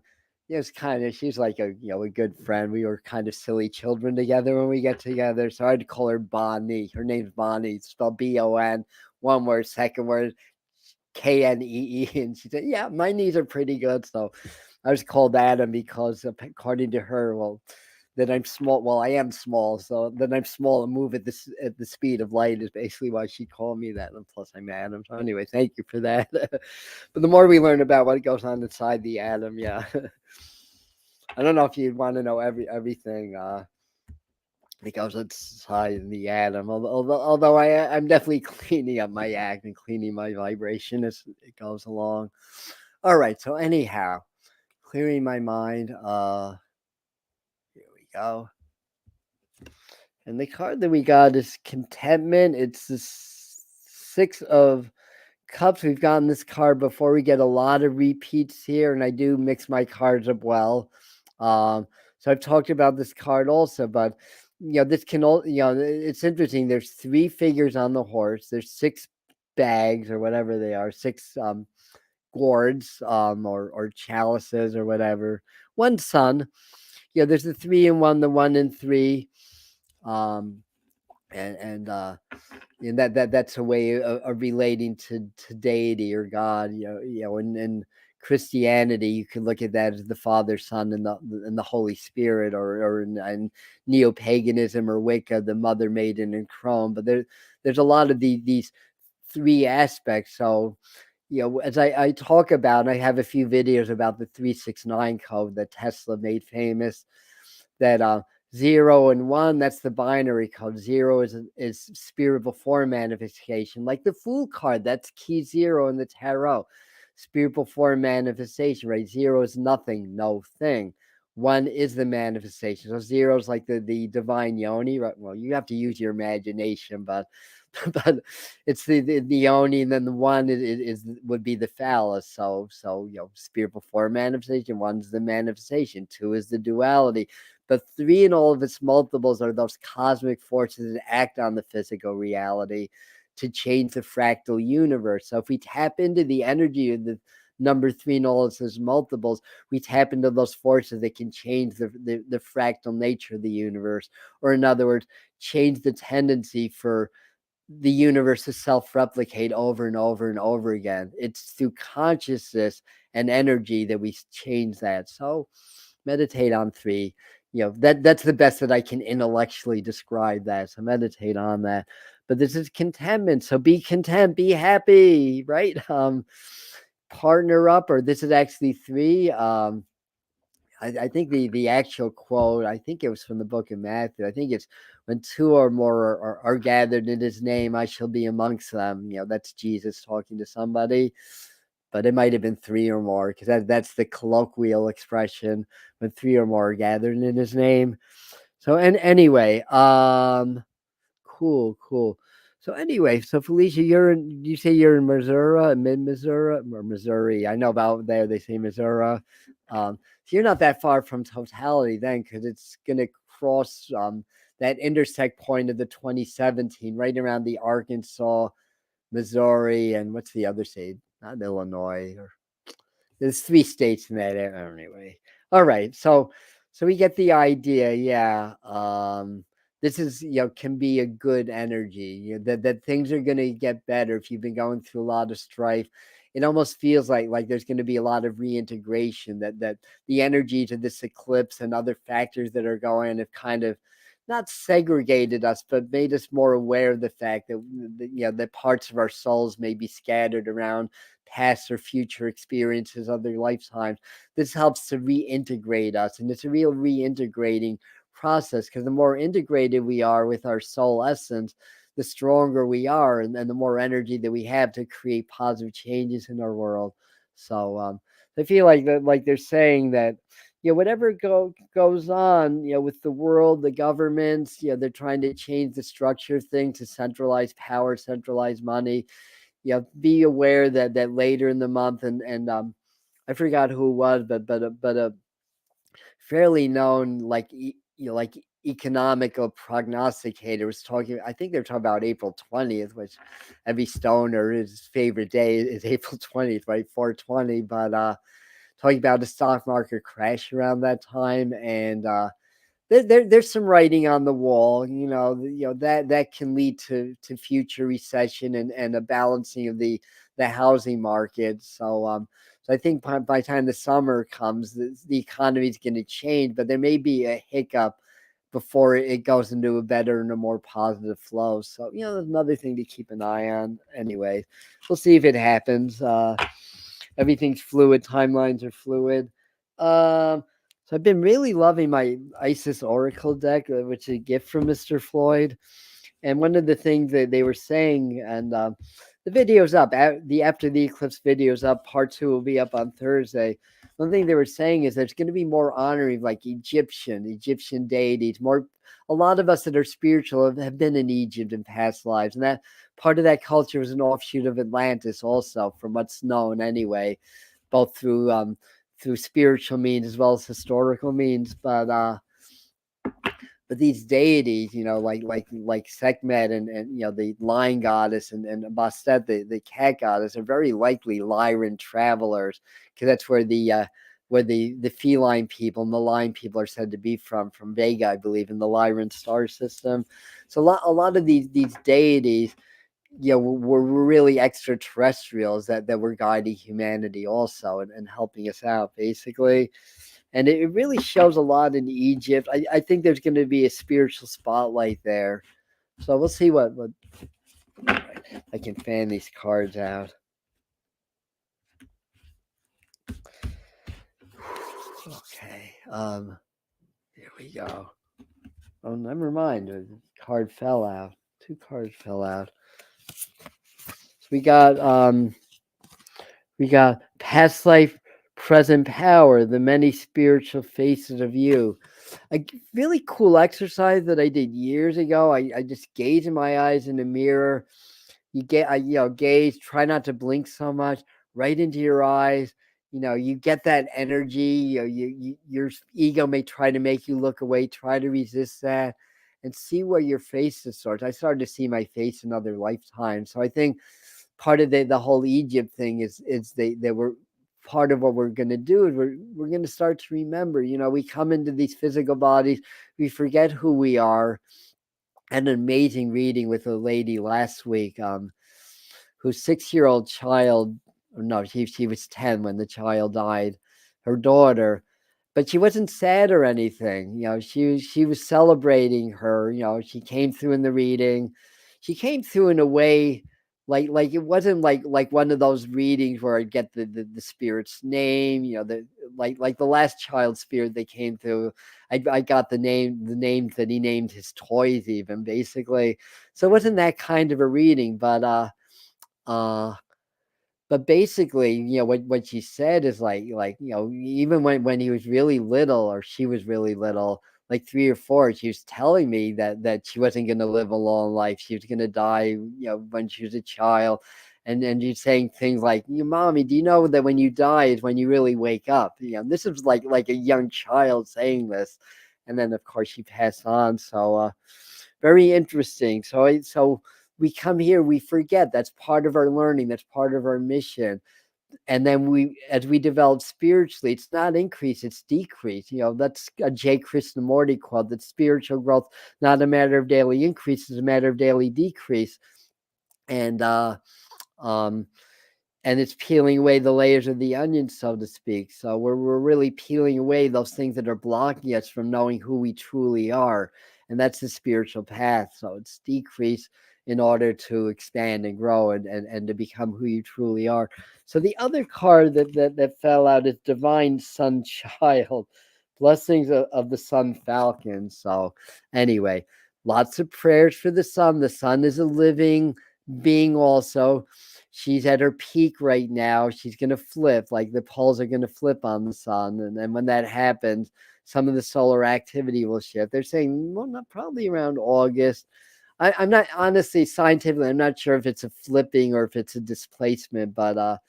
She's like a good friend. We were kind of silly children together when we get together. So I'd call her Bonnie. Her name's Bonnie. It's spelled BON. One word, second word, KNEE. And she said, yeah, my knees are pretty good. So I was called Adam because according to her, well, that I'm small. Well, I am small, so that I'm small and move at the speed of light is basically why she called me that. And plus, I'm Adam. So anyway, thank you for that. But the more we learn about what goes on inside the atom, yeah. I don't know if you want to know everything that goes inside the atom. Although I'm definitely cleaning up my act and cleaning my vibration as it goes along. All right. So anyhow, clearing my mind. Here we go. And the card that we got is contentment. It's the Six of Cups. We've gotten this card before. We get a lot of repeats here, and I do mix my cards up well. So I've talked about this card also, but this can all it's interesting. There's three figures on the horse. There's six bags or whatever they are, six gourds or chalices or whatever. One sun. There's the 3 and 1, the 1 and 3. And that's a way of relating to deity or God. In Christianity, you can look at that as the Father, Son, and the Holy Spirit, or in neo paganism or Wicca, the Mother, Maiden, and Crone. But there's a lot of these three aspects. So as I talk about, I have a few videos about the 369 code that Tesla made famous. That 0 and 1, that's the binary code. 0 is spirit before manifestation, like the Fool card. That's key 0 in the tarot. Spirit before manifestation, right? 0 is nothing, no thing. 1 is the manifestation. So 0 is like the divine yoni, right? Well, you have to use your imagination, but it's the yoni, and then the 1 is would be the phallus. So spirit before manifestation. 1's the manifestation. 2 is the duality. But 3 and all of its multiples are those cosmic forces that act on the physical reality to change the fractal universe. So if we tap into the energy of the number 3 and all of its multiples, we tap into those forces that can change the fractal nature of the universe, or in other words, change the tendency for the universe to self-replicate over and over and over again. It's through consciousness and energy that we change that. So meditate on 3. That's the best that I can intellectually describe that. So meditate on that. But this is contentment. So be content, be happy, right? Partner up, or this is actually 3. I think the actual quote, I think it was from the book of Matthew. I think it's when 2 or more are gathered in his name, I shall be amongst them. That's Jesus talking to somebody. But it might have been 3 or more, because that's the colloquial expression, when 3 or more are gathered in his name. So anyway, cool. So anyway, so Felicia, you say you're in Missouri, mid-Missouri, or Missouri. I know about there, they say Missouri. So you're not that far from totality then, because it's going to cross that intersect point of the 2017, right around the Arkansas, Missouri, and what's the other state? Not Illinois. Or there's 3 states in that area anyway. All right, so we get the idea. Yeah. This is can be a good energy. That things are going to get better if you've been going through a lot of strife. It almost feels like there's going to be a lot of reintegration. That the energy to this eclipse and other factors that are going have kind of not segregated us, but made us more aware of the fact that that parts of our souls may be scattered around past or future experiences, other lifetimes. This helps to reintegrate us, and it's a real reintegrating process, because the more integrated we are with our soul essence, the stronger we are, and the more energy that we have to create positive changes in our world. So I feel like that, like they're saying that whatever goes on, with the world, the governments, they're trying to change the structure of things to centralize power, centralize money. Be aware that later in the month, and I forgot who it was, but a fairly known like economical prognosticator was talking. I think they're talking about April 20th, which every stoner, his favorite day is April 20th, right? 420. But talking about the stock market crash around that time, and there's some writing on the wall. That can lead to future recession and a balancing of the housing market. So So I think by the time the summer comes, the economy is going to change, but there may be a hiccup before it goes into a better and a more positive flow. So, that's another thing to keep an eye on. Anyway, we'll see if it happens. Everything's fluid, timelines are fluid. So I've been really loving my Isis Oracle deck, which is a gift from Mr. Floyd. And one of the things that they were saying, and the video's up. The After the Eclipse video's up. Part 2 will be up on Thursday. One thing they were saying is there's going to be more honoring like Egyptian deities. A lot of us that are spiritual have been in Egypt in past lives, and that part of that culture was an offshoot of Atlantis, also from what's known anyway, both through spiritual means as well as historical means. But these deities, like Sekhmet and the lion goddess and Bastet, the cat goddess, are very likely Lyran travelers, because that's where the feline people and the lion people are said to be from Vega, I believe, in the Lyran star system. So a lot of these deities, were really extraterrestrials that were guiding humanity also and helping us out, basically. And it really shows a lot in Egypt. I think there's going to be a spiritual spotlight there. So we'll see what I can fan these cards out. Okay. Here we go. Oh, never mind. The card fell out. 2 cards fell out. So we got past life, present power, the many spiritual faces of you. A really cool exercise that I did years ago. I just gaze in my eyes in the mirror. Gaze, try not to blink so much, right into your eyes. You get that energy. Your ego may try to make you look away, try to resist that, and see where your face starts. I started to see my face in other lifetimes. So I think part of the whole Egypt thing is they were part of what we're going to do is we're going to start to remember. We come into these physical bodies, we forget who we are. An amazing reading with a lady last week, whose 6-year-old child, no, she was 10 when the child died, her daughter, but she wasn't sad or anything. She was celebrating her. She came through in the reading. She came through in a way like it wasn't like one of those readings where I get the spirit's name. The like the last child spirit they came through. I got the names that he named his toys even, basically. So it wasn't that kind of a reading, but basically, what she said is like even when he was really little, or she was really little, like 3 or 4, she was telling me that she wasn't going to live a long life. She was going to die, when she was a child. And she's saying things like, "Mommy, do you know that when you die is when you really wake up?" This is like a young child saying this. And then, of course, she passed on. So very interesting. So we come here, we forget that's part of our learning, that's part of our mission. And then as we develop spiritually, it's not increase, it's decrease. That's a J. Krishnamurti quote, that spiritual growth, not a matter of daily increase, it's a matter of daily decrease. And um and it's peeling away the layers of the onion, so to speak. So we're really peeling away those things that are blocking us from knowing who we truly are. And that's the spiritual path. So it's decrease in order to expand and grow and to become who you truly are. So the other card that fell out is Divine Sun Child, Blessings of the Sun Falcon. So anyway, lots of prayers for the sun. The sun is a living being also. She's at her peak right now. She's going to flip, like the poles are going to flip on the sun. And then when that happens, some of the solar activity will shift. They're saying, well, not probably around August. I'm not, honestly, scientifically, I'm not sure if it's a flipping or if it's a displacement, but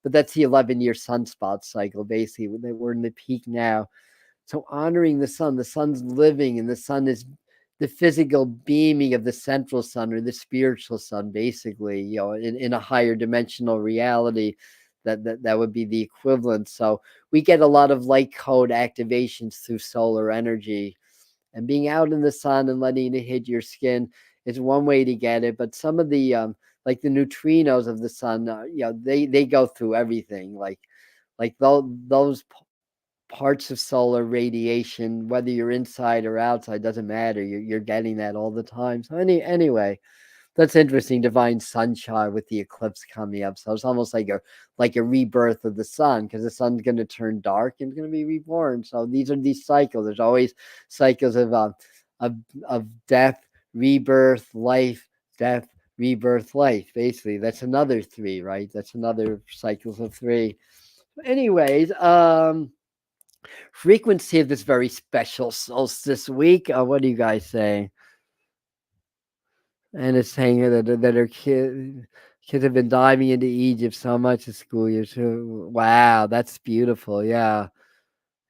that's the 11-year sunspot cycle, basically. We're in the peak now. So honoring the sun's living, and the sun is the physical beaming of the central sun, or the spiritual sun, basically, in a higher dimensional reality. That would be the equivalent. So we get a lot of light code activations through solar energy, and being out in the sun and letting it hit your skin is one way to get it. But some of the like the neutrinos of the sun, they go through everything. Like like those parts of solar radiation, whether you're inside or outside, doesn't matter. You're getting that all the time. So anyway, that's interesting. Divine sunshine with the eclipse coming up. So it's almost like a rebirth of the sun, because the sun's going to turn dark and it's going to be reborn. So these are these cycles. There's always cycles of of death, rebirth, life, death, rebirth, life. Basically, that's another three, right? That's another cycles of three. Anyways, frequency of this very special solstice week. What do you guys say? And it's saying here that her kids have been diving into Egypt so much this school year too. Wow, that's beautiful. Yeah,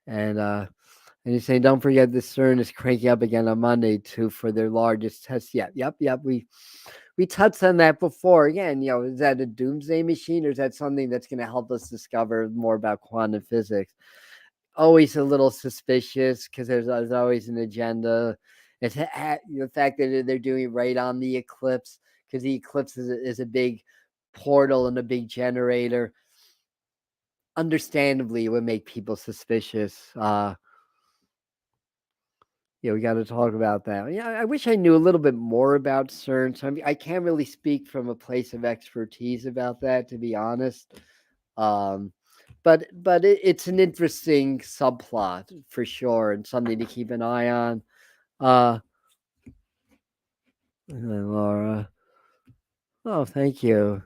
and he's saying, don't forget the CERN is cranking up again on Monday too for their largest test yet. Yep. We touched on that before. Again, is that a doomsday machine, or is that something that's going to help us discover more about quantum physics? Always a little suspicious, because there's always an agenda. It's the fact that they're doing it right on the eclipse, because the eclipse is a big portal and a big generator. Understandably, it would make people suspicious. We got to talk about that. Yeah, I wish I knew a little bit more about CERN. So I can't really speak from a place of expertise about that, to be honest. Um, but it's an interesting subplot for sure, and something to keep an eye on. And then Laura, oh, thank you.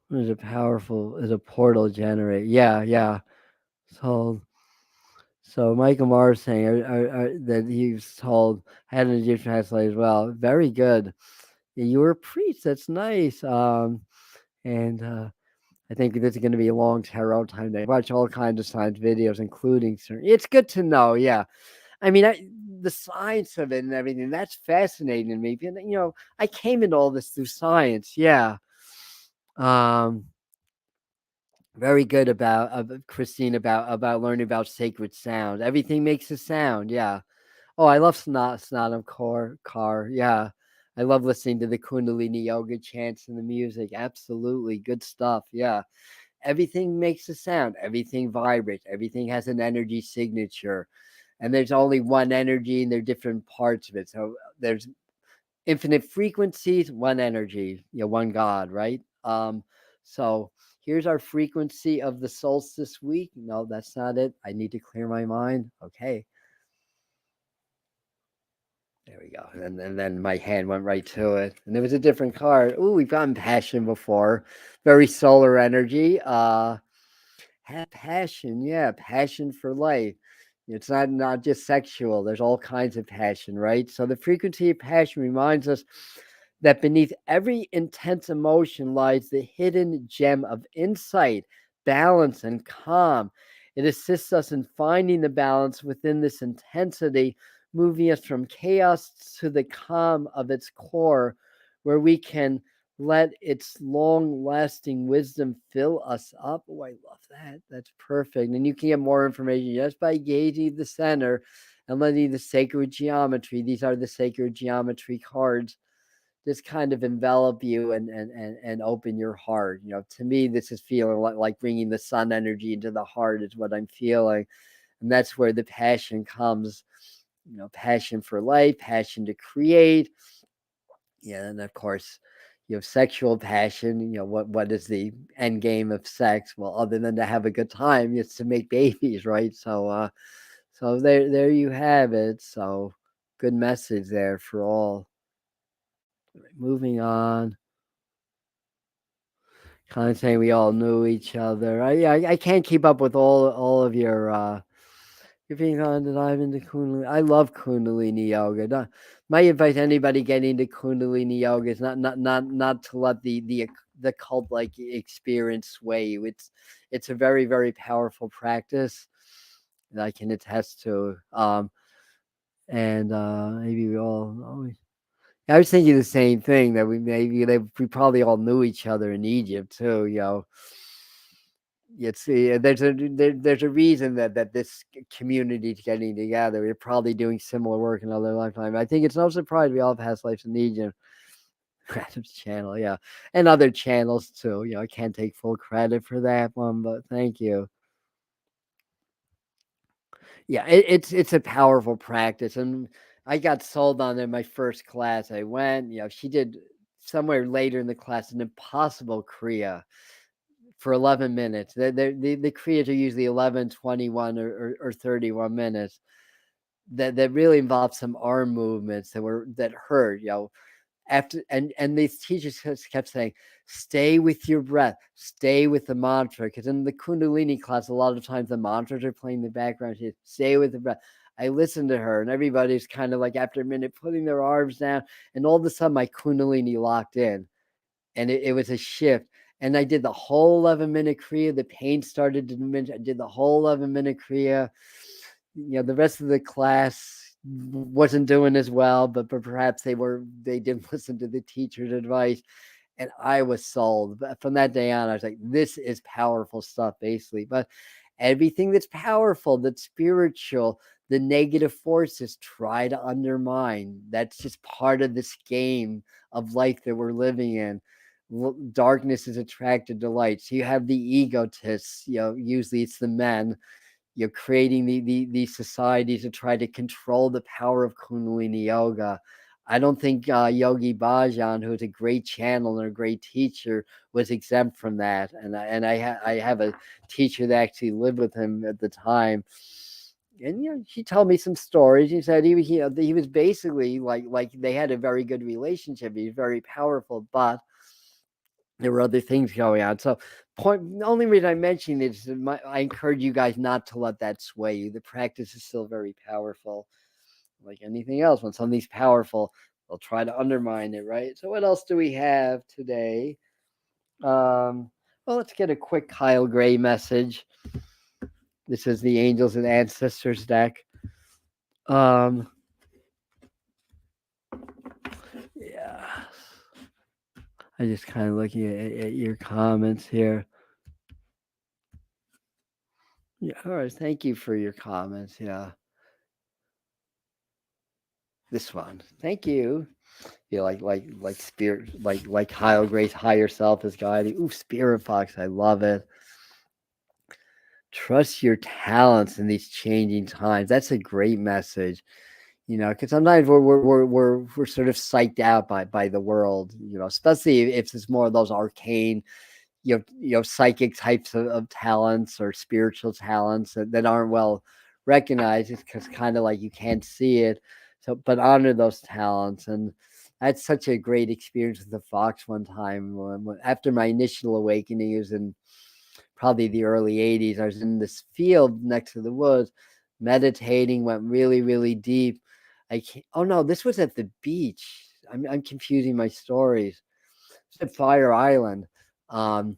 Is a powerful, is a portal generator. Yeah. So Michael Mars saying that he was told, had an Egyptian translate as well. Very good. Yeah, you were a priest. That's nice. And I think this is going to be a long tarot time. They watch all kinds of science videos, including certain. It's good to know. Yeah. I mean, the science of it and everything, that's fascinating to me. I came into all this through science. Yeah. Um, Very good about Christine, about learning about sacred sound. Everything makes a sound. Yeah. Oh, I love Snatam Car. Yeah. I love listening to the Kundalini yoga chants and the music. Absolutely. Good stuff. Yeah. Everything makes a sound. Everything vibrates. Everything has an energy signature. And there's only one energy, and there are different parts of it. So there's infinite frequencies, one energy, one God, right? So here's our frequency of the solstice week. No, that's not it. I need to clear my mind. Okay. There we go. And then my hand went right to it. And it was a different card. Ooh, we've gotten passion before. Very solar energy. Have passion. Yeah, passion for life. It's not just sexual. There's all kinds of passion, right? So the frequency of passion reminds us that beneath every intense emotion lies the hidden gem of insight, balance, and calm. It assists us in finding the balance within this intensity, moving us from chaos to the calm of its core, where we can let its long lasting wisdom fill us up. Oh, I love that. That's perfect. And you can get more information just by gazing the center and letting the sacred geometry, these are the sacred geometry cards, just kind of envelop you and open your heart. To me, this is feeling like bringing the sun energy into the heart is what I'm feeling. And that's where the passion comes, passion for life, passion to create. Yeah, and of course, you have sexual passion. What is the end game of sex? Well, other than to have a good time, it's to make babies, right? So there you have it. So good message there for all. Moving on. Kind of saying we all knew each other. I can't keep up with all of your being on to dive into Kundalini. I love Kundalini yoga. My advice to anybody getting into Kundalini yoga is not to let the cult like experience sway you. It's a very, very powerful practice that I can attest to. And maybe we all. I was thinking the same thing, that we probably all knew each other in Egypt too. There's a reason that this community is getting together. We're probably doing similar work in other lifetime. I think it's no surprise we all have past lives in Egypt. Random channel, yeah, and other channels too. I can't take full credit for that one, but thank you. Yeah, it's a powerful practice, and I got sold on it in my first class. I went, she did somewhere later in the class an impossible Kriya for 11 minutes. The Kriyas are usually 11, 21, or 31 minutes. That really involved some arm movements that hurt. After and these teachers just kept saying, "Stay with your breath, stay with the mantra." Because in the Kundalini class, a lot of times the mantras are playing in the background. She said, "Stay with the breath." I listened to her, and everybody's kind of like after a minute putting their arms down, and all of a sudden my Kundalini locked in, and it was a shift. And I did the whole 11-minute Kriya. The pain started to diminish. I did the whole 11-minute Kriya. The rest of the class wasn't doing as well, but perhaps they didn't listen to the teacher's advice. And I was sold. But from that day on, I was like, this is powerful stuff, basically. But everything that's powerful, that's spiritual, the negative forces try to undermine. That's just part of this game of life that we're living in. Darkness is attracted to light. So you have the egotists, usually it's the men, creating these societies to try to control the power of Kundalini yoga. I don't think Yogi Bhajan, who's a great channel and a great teacher, was exempt from that. I have a teacher that actually lived with him at the time, and she told me some stories. He said he was basically like they had a very good relationship. He's very powerful, but there were other things going on. So, the only reason I mention it is I encourage you guys not to let that sway you. The practice is still very powerful. Like anything else, when something's powerful, they'll try to undermine it, right? So, what else do we have today? Well, let's get a quick Kyle Gray message. This is the Angels and Ancestors deck. Yeah. I just kind of looking at your comments here. Yeah, all right. Thank you for your comments. Yeah. This one. Thank you. Like spirit, like Kyle Gray's higher self is guiding. Ooh, Spirit Fox. I love it. Trust your talents in these changing times. That's a great message. Because sometimes we're sort of psyched out by the world. Especially if it's more of those arcane, psychic types of talents or spiritual talents that aren't well recognized. It's because kind of like you can't see it. So, but honor those talents. And I had such a great experience with the fox one time. After my initial awakening, it was in probably the early 80s. I was in this field next to the woods, meditating, went really, really deep. Oh no, this was at the beach. I'm confusing my stories. It's at Fire Island. Um,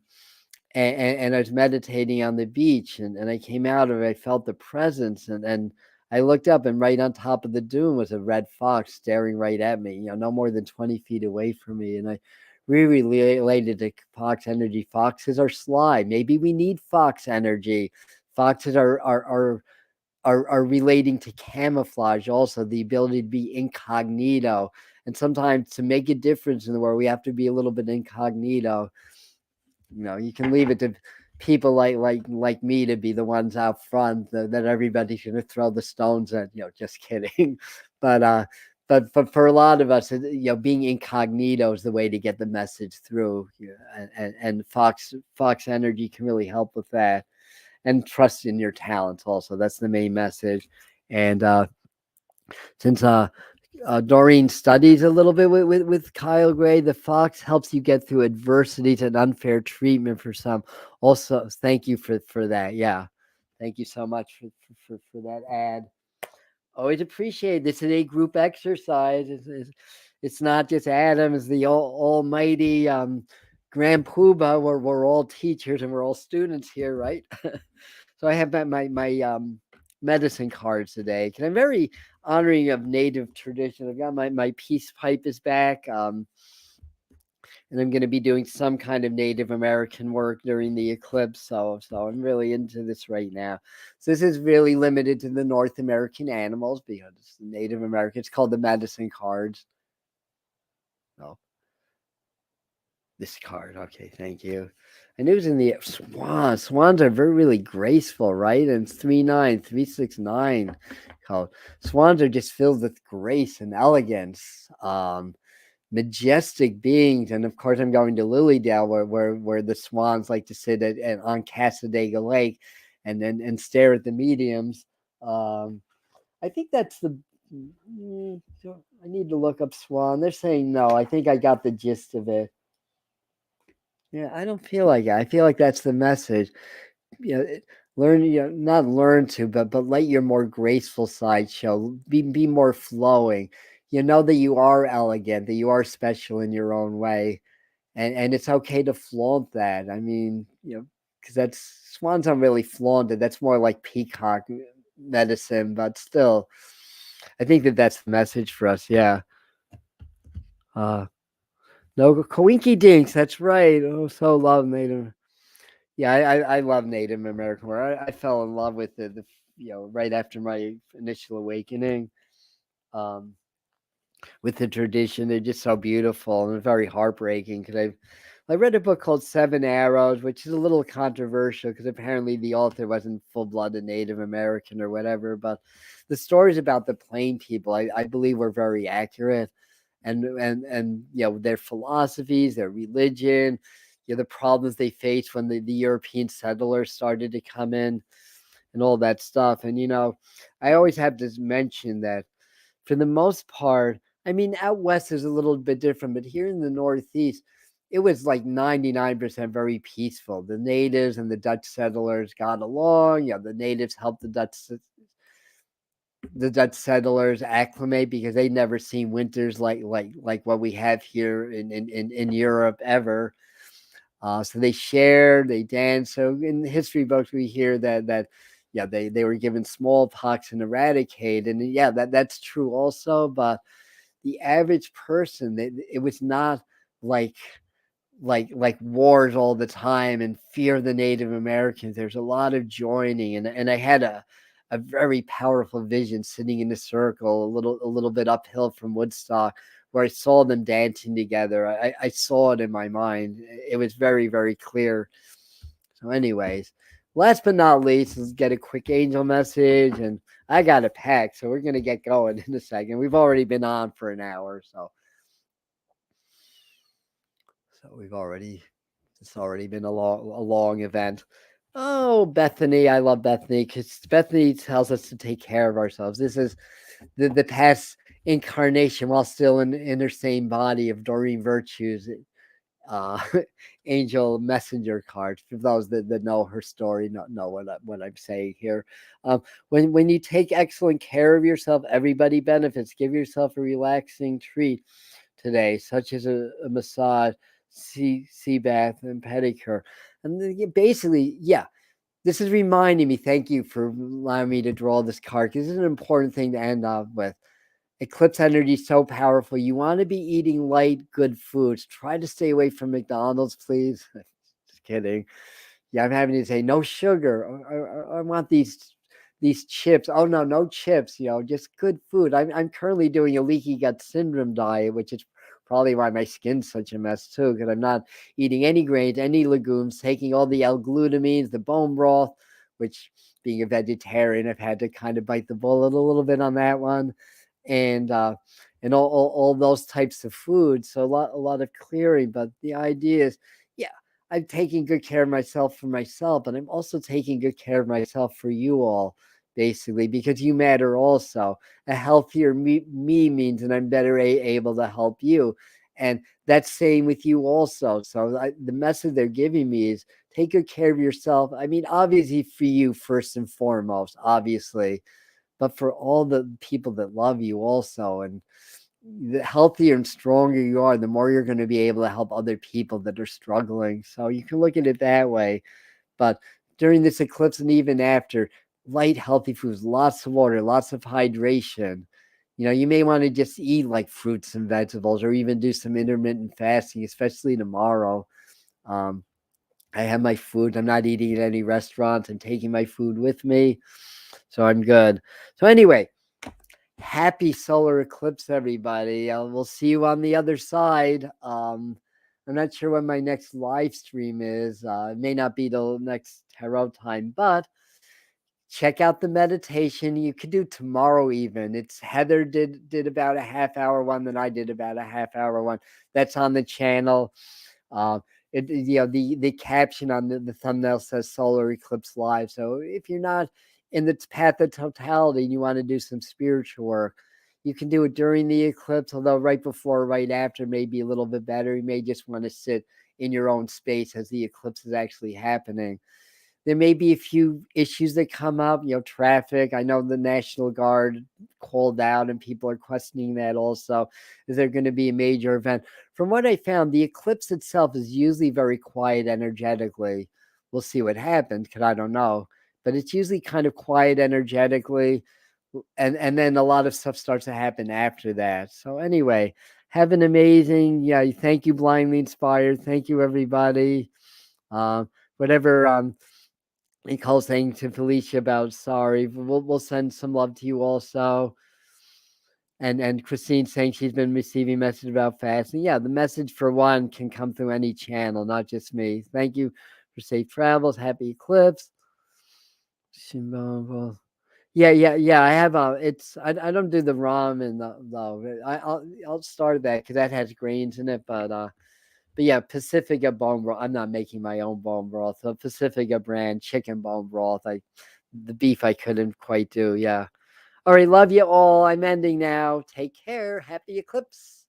and I was meditating on the beach, and I came out of it. I felt the presence, and I looked up, and right on top of the dune was a red fox staring right at me. No more than 20 feet away from me, and I really related to fox energy. Foxes are sly. Maybe we need fox energy. Foxes are relating to camouflage, also the ability to be incognito, and sometimes to make a difference in the world, we have to be a little bit incognito. You can leave it to people like me to be the ones out front that everybody's going to throw the stones at. Just kidding. but but for a lot of us, being incognito is the way to get the message through. And Fox energy can really help with that, and trust in your talents. Also, that's the main message. And since Doreen studies a little bit with Kyle Gray, the fox helps you get through adversities and unfair treatment for some. Also, thank you for that. Yeah, thank you so much for that ad. Always appreciate this. Is a group exercise. It's not just Adam as the almighty Grand Poobah. We're all teachers and we're all students here, right? So I have my medicine cards today because I'm very honoring of native tradition. I've got my peace pipe is back, and I'm going to be doing some kind of Native American work during the eclipse. So I'm really into this right now. So this is really limited to the North American animals because it's Native American. It's called the medicine cards. So This card. Okay, thank you. I knew it was in the Swans. Swans are very really graceful, right? And it's 39369 called. Swans are just filled with grace and elegance. Majestic beings, and of course I'm going to Lilydale where the swans like to sit on Casadega Lake and stare at the mediums. Um, I think that's the. I need to look up swan. They're saying no. I think I got the gist of it. Yeah, I don't feel like it. I feel like that's the message. You know, learn. Not learn to, but let your more graceful side show. Be more flowing. You know that you are elegant, that you are special in your own way, and it's okay to flaunt that. I mean, because that's swans aren't really flaunted. That's more like peacock medicine, but still, I think that that's the message for us. Yeah. Uh, no, Coinky Dinks. That's right. Oh, so love Native. Yeah, I love Native American work. I fell in love with it. Right after my initial awakening. Um, with the tradition. They're just so beautiful and very heartbreaking because I read a book called Seven Arrows, which is a little controversial because apparently the author wasn't full blooded Native American or whatever. But the stories about the Plain people, I believe, were very accurate, and their philosophies, their religion, the problems they faced when the European settlers started to come in, and all that stuff. And I always have to mention that for the most part, I mean, out west is a little bit different, but here in the Northeast, it was like 99% very peaceful. The natives and the Dutch settlers got along. The natives helped the Dutch settlers acclimate because they'd never seen winters like what we have here in Europe ever. So they shared, they danced. So in the history books, we hear that they were given smallpox and eradicated, and that's true also. But the average person, it was not like wars all the time and fear of the Native Americans. There's a lot of joining, and I had a very powerful vision sitting in a circle a little bit uphill from Woodstock where I saw them dancing together. I saw it in my mind. It was very, very clear. So, anyways, last but not least, let's get a quick angel message. And I got a pack, so we're going to get going in a second. We've already been on for an hour, so it's already been a long event. Oh, Bethany, I love Bethany because Bethany tells us to take care of ourselves. This is the past incarnation while still in her same body of Doreen Virtue's uh, angel messenger card. For those that know her story, know what I'm saying here. When you take excellent care of yourself, everybody benefits. Give yourself a relaxing treat today, such as a massage, sea bath, and pedicure. And basically, yeah, this is reminding me. Thank you for allowing me to draw this card. This is an important thing to end off with. Eclipse energy is so powerful. You want to be eating light, good foods. Try to stay away from McDonald's, please. Just kidding. Yeah, I'm having to say no sugar. I want these chips. Oh no, no chips. Just good food. I'm currently doing a leaky gut syndrome diet, which is probably why my skin's such a mess too, because I'm not eating any grains, any legumes, taking all the L-glutamines, the bone broth, which being a vegetarian, I've had to kind of bite the bullet a little bit on that one, and all those types of foods. So a lot of clearing, but the idea is, yeah, I'm taking good care of myself for myself, but I'm also taking good care of myself for you all, basically, because you matter also. A healthier me means that I'm better able to help you. And that's same with you also. So the message they're giving me is take good care of yourself. I mean, obviously for you first and foremost, obviously, but for all the people that love you also. And the healthier and stronger you are, the more you're going to be able to help other people that are struggling. So you can look at it that way. But during this eclipse and even after, light, healthy foods, lots of water, lots of hydration. You may want to just eat like fruits and vegetables or even do some intermittent fasting, especially tomorrow. Um, I have my food. I'm not eating at any restaurants. I'm taking my food with me. So I'm good. So anyway, happy solar eclipse, everybody. We'll see you on the other side. I'm not sure when my next live stream is. It may not be till next tarot time, but check out the meditation. You could do tomorrow even. It's Heather did about a half hour one, then I did about a half hour one. That's on the channel. Uh, the caption on the thumbnail says Solar Eclipse Live. So if you're not in the path of totality and you want to do some spiritual work, you can do it during the eclipse, although right before or right after may be a little bit better. You may just want to sit in your own space as the eclipse is actually happening. There may be a few issues that come up, traffic. I know the National Guard called out and people are questioning that also. Is there going to be a major event? From what I found, the eclipse itself is usually very quiet energetically. We'll see what happens because I don't know. But it's usually kind of quiet energetically. And then a lot of stuff starts to happen after that. So anyway, have an amazing, thank you, Blindly Inspired. Thank you, everybody. Whatever Nicole saying to Felicia about sorry. We'll send some love to you also. And Christine saying she's been receiving message about fasting. Yeah, the message for one can come through any channel, not just me. Thank you for safe travels. Happy eclipse. Yeah. I have I don't do the ramen though. I'll start that because that has grains in it, but yeah, Pacifica bone broth. I'm not making my own bone broth. So Pacifica brand chicken bone broth. The beef I couldn't quite do. Yeah. All right, love you all. I'm ending now. Take care. Happy eclipse.